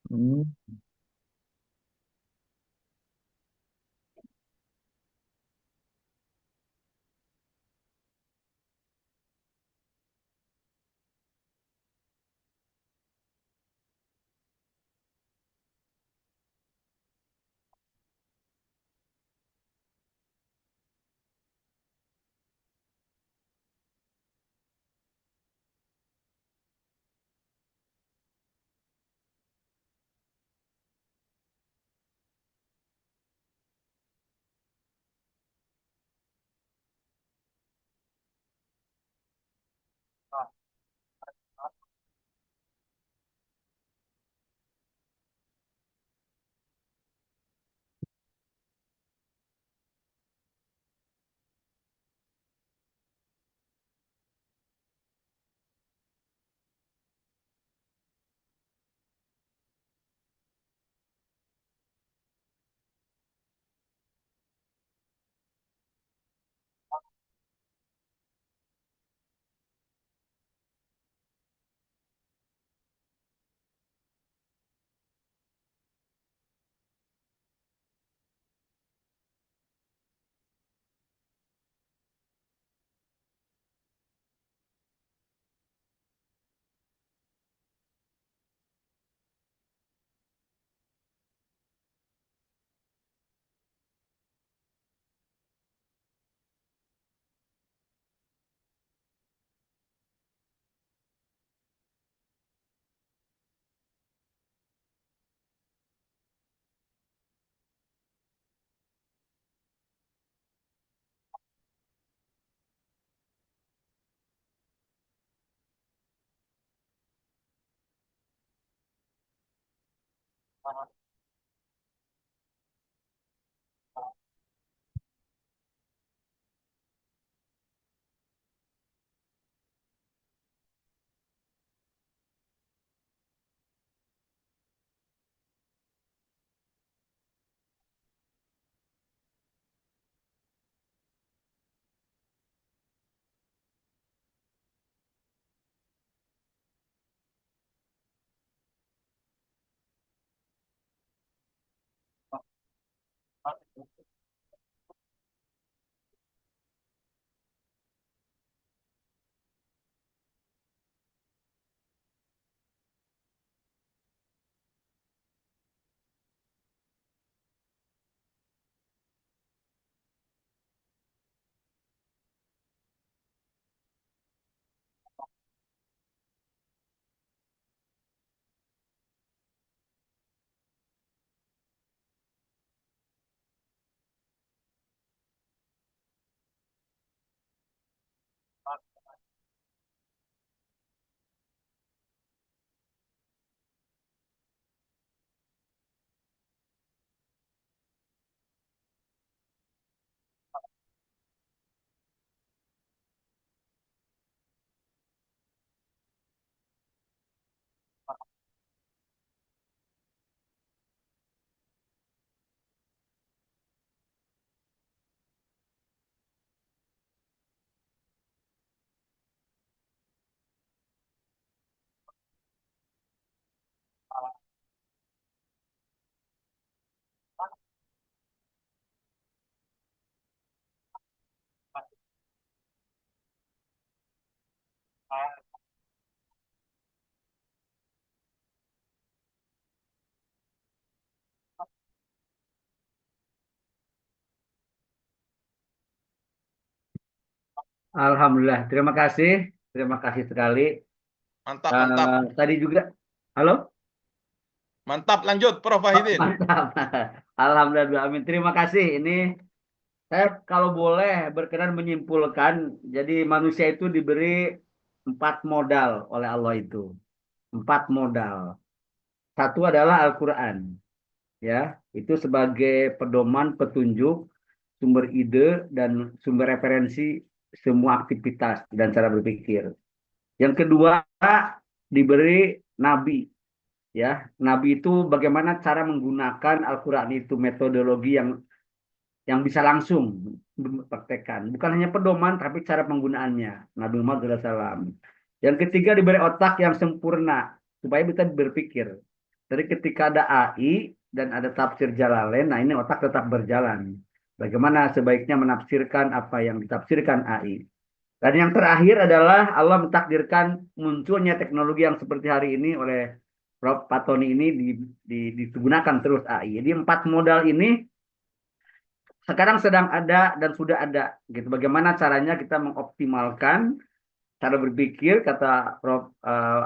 Hmm. Alhamdulillah, terima kasih sekali. Mantap, mantap. Tadi juga, halo? Mantap, lanjut Prof. Wahidin. Mantap. Alhamdulillah, amin. Terima kasih. Ini saya kalau boleh berkenan menyimpulkan, jadi manusia itu diberi 4 modal oleh Allah itu. 4 modal. Satu adalah Al-Quran, ya, itu sebagai pedoman, petunjuk, sumber ide dan sumber referensi semua aktivitas dan cara berpikir. Yang kedua, diberi Nabi, ya. Nabi itu bagaimana cara menggunakan Al-Quran itu, metodologi yang bisa langsung dipraktekkan, bukan hanya pedoman tapi cara penggunaannya. Nabi Muhammad SAW. Yang ketiga, diberi otak yang sempurna supaya bisa berpikir. Jadi ketika ada AI dan ada tafsir Jalalain, nah ini otak tetap berjalan. Bagaimana sebaiknya menafsirkan apa yang ditafsirkan AI. Dan yang terakhir adalah Allah mentakdirkan munculnya teknologi yang seperti hari ini oleh Prof. Patoni ini digunakan terus AI. Jadi 4 modal ini sekarang sedang ada dan sudah ada. Gitu. Bagaimana caranya kita mengoptimalkan cara berpikir, kata Prof.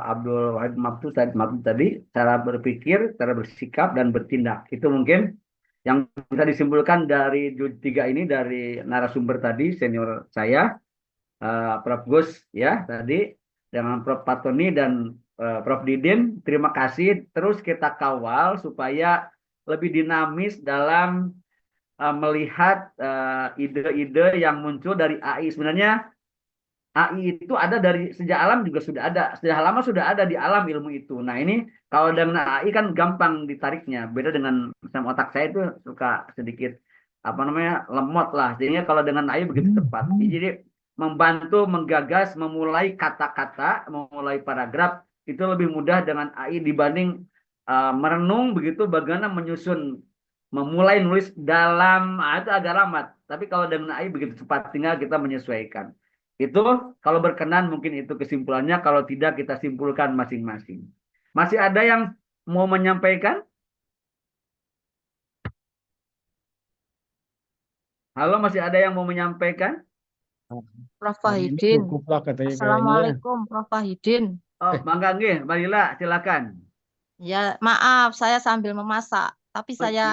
Abdul Wahid Maktub tadi, cara berpikir, cara bersikap, dan bertindak. Itu mungkin yang bisa disimpulkan dari juz 3 ini, dari narasumber tadi, senior saya, Prof. Gus, ya, tadi, dengan Prof. Patoni dan Prof. Didin. Terima kasih. Terus kita kawal supaya lebih dinamis dalam melihat ide-ide yang muncul dari AI. Sebenarnya AI itu ada dari sejak alam juga sudah ada, sejak lama sudah ada di alam ilmu itu. Nah ini kalau dengan AI kan gampang ditariknya, beda dengan sama otak saya itu suka sedikit apa namanya lemot lah. Jadinya kalau dengan AI begitu cepat. Jadi membantu menggagas, memulai kata-kata, memulai paragraf itu lebih mudah dengan AI dibanding merenung begitu bagaimana menyusun, memulai nulis dalam itu agak lambat. Tapi kalau dengan AI begitu cepat, tinggal kita menyesuaikan. Itu kalau berkenan mungkin itu kesimpulannya, kalau tidak kita simpulkan masing-masing. Masih ada yang mau menyampaikan? Halo, masih ada yang mau menyampaikan? Prof. Hari ini Wahidin. cukuplah katanya kayaknya ya. Assalamualaikum, Prof. Wahidin. Oh, mangga nggih, Mbak Lila, silakan. Ya, maaf, saya sambil memasak, tapi Oh, iya. saya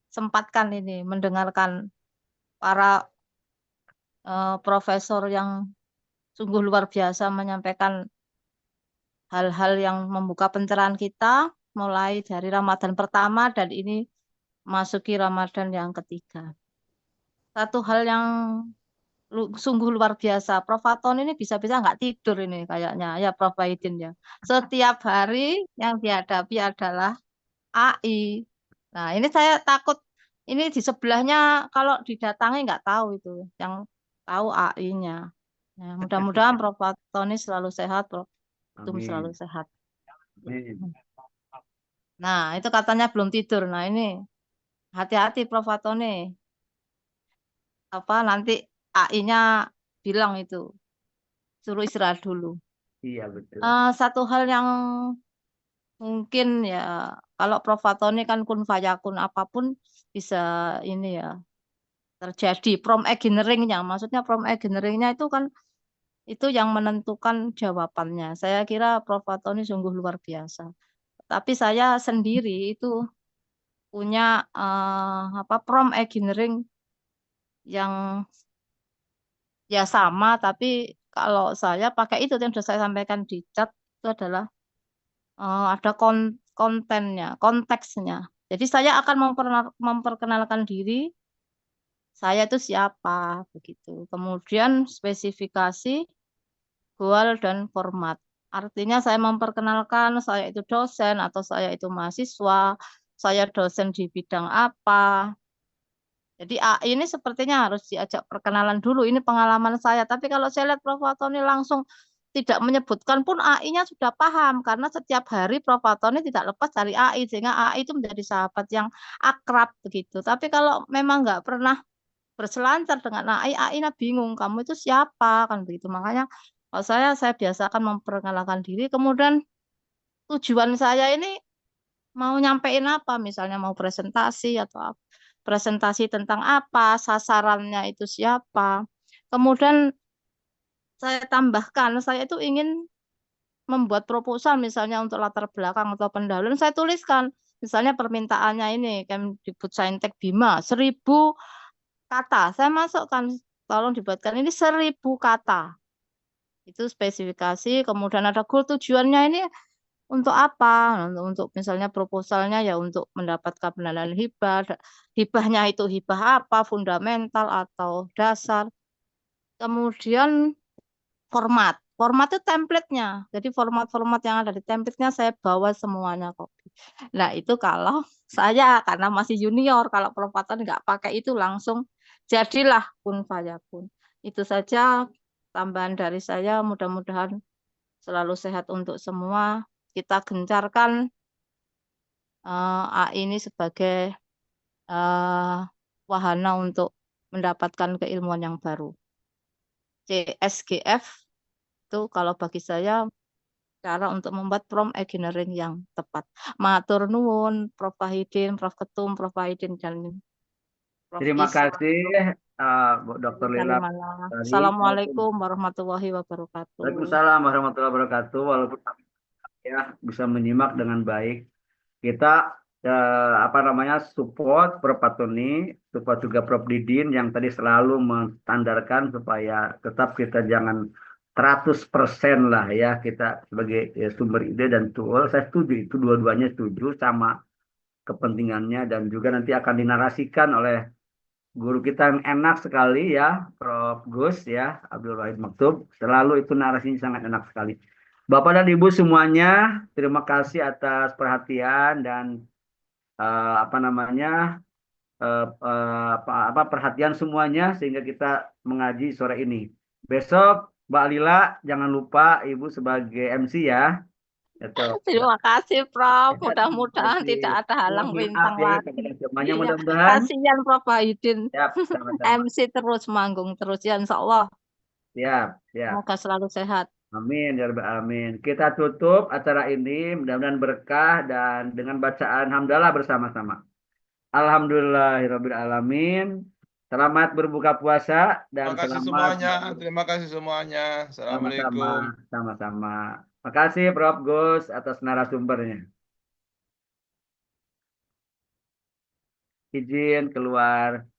sempatkan ini mendengarkan para profesor yang sungguh luar biasa menyampaikan hal-hal yang membuka pencerahan kita, mulai dari Ramadan pertama dan ini masuki Ramadan yang ketiga. Satu hal yang sungguh luar biasa, Prof. Faton ini bisa-bisa nggak tidur ini kayaknya, ya Prof. Wahidin ya. Setiap hari yang dihadapi adalah AI. Nah, ini saya takut ini di sebelahnya kalau didatangi nggak tahu itu, yang tahu AI-nya. Ya, mudah-mudahan Prof. Tony selalu sehat, Prof. Tum selalu sehat. Amin. Nah, itu katanya belum tidur. Nah, ini hati-hati Prof. Tony. Apa nanti AI-nya bilang itu suruh istirahat dulu. Iya, betul. Satu hal yang mungkin ya kalau Prof. Tony kan kun fayakun apapun bisa ini ya terjadi prompt engineering-nya. Maksudnya prompt engineering-nya itu kan itu yang menentukan jawabannya. Saya kira Prof. Tony sungguh luar biasa. Tapi saya sendiri itu punya prompt engineering yang ya sama tapi kalau saya pakai itu yang sudah saya sampaikan di chat itu adalah ada kontennya, konteksnya. Jadi saya akan memperkenalkan diri, saya itu siapa, begitu. Kemudian spesifikasi, goal, dan format. Artinya saya memperkenalkan saya itu dosen atau saya itu mahasiswa, saya dosen di bidang apa. Jadi AI ini sepertinya harus diajak perkenalan dulu. Ini pengalaman saya. Tapi kalau saya lihat Prof. Fatoni langsung tidak menyebutkan pun AI-nya sudah paham. Karena setiap hari Prof. Fatoni tidak lepas dari AI. Sehingga AI itu menjadi sahabat yang akrab begitu. Tapi kalau memang nggak pernah berselancar dengan AI, AI-nya bingung. Kamu itu siapa? Kan begitu. Makanya kalau saya biasa akan memperkenalkan diri. Kemudian tujuan saya ini mau nyampein apa, misalnya mau presentasi atau presentasi tentang apa, sasarannya itu siapa. Kemudian saya tambahkan, saya itu ingin membuat proposal misalnya untuk latar belakang atau pendahuluan, saya tuliskan. Misalnya permintaannya ini, Kemdikbudsaintek Bima, 1000 kata. Saya masukkan, tolong dibuatkan ini 1000 kata. Itu spesifikasi, kemudian ada goal tujuannya ini untuk apa? Untuk misalnya proposalnya ya untuk mendapatkan pendanaan hibah. Hibahnya itu hibah apa? Fundamental atau dasar. Kemudian format. Format itu template-nya. Jadi format-format yang ada di template-nya saya bawa semuanya kopi. Nah itu kalau saya karena masih junior, kalau Prof. Fatoni nggak pakai itu langsung jadilah kun fayakun. Itu saja tambahan dari saya. Mudah-mudahan selalu sehat untuk semua. Kita gencarkan AI ini sebagai wahana untuk mendapatkan keilmuan yang baru. CSGF itu kalau bagi saya cara untuk membuat prompt engineering yang tepat. Matur nuwun, Prof. Wahidin, Prof. Ketum, Prof. Wahidin, dan Prof. Terima Isa. kasih Bu Dr. Lila. Assalamualaikum warahmatullahi wabarakatuh. Waalaikumsalam warahmatullahi wabarakatuh. Walaupun ya bisa menyimak dengan baik. Kita support Prof. Fatoni, support juga Prof. Didin yang tadi selalu menstandarkan supaya tetap kita jangan 100% lah ya kita sebagai sumber ide dan tool. Saya setuju itu dua-duanya setuju sama kepentingannya dan juga nanti akan dinarasikan oleh guru kita yang enak sekali ya, Prof. Gus ya, Abdul Wahid Maktub. Selalu itu narasinya sangat enak sekali. Bapak dan Ibu semuanya, terima kasih atas perhatian dan perhatian semuanya sehingga kita mengaji sore ini. Besok Mbak Lila jangan lupa Ibu sebagai MC ya. Terima kasih Prof. Mudah-mudahan tidak ada halang rintang lagi. Semuanya mudah-mudahan. Kasihan Prof. Wahidin. Siap, sama-sama. MC terus manggung terus ya Insya Allah. Siap. Semoga selalu sehat. Amin ya Rabbal Alamin. Kita tutup acara ini mudah-mudahan berkah dan dengan bacaan hamdalah bersama-sama. Alhamdulillahirabbil alamin. Selamat berbuka puasa dan terima kasih semuanya. Terima kasih semuanya. Assalamualaikum. Sama-sama. Makasih Prof. Gus atas narasumbernya. Izin keluar.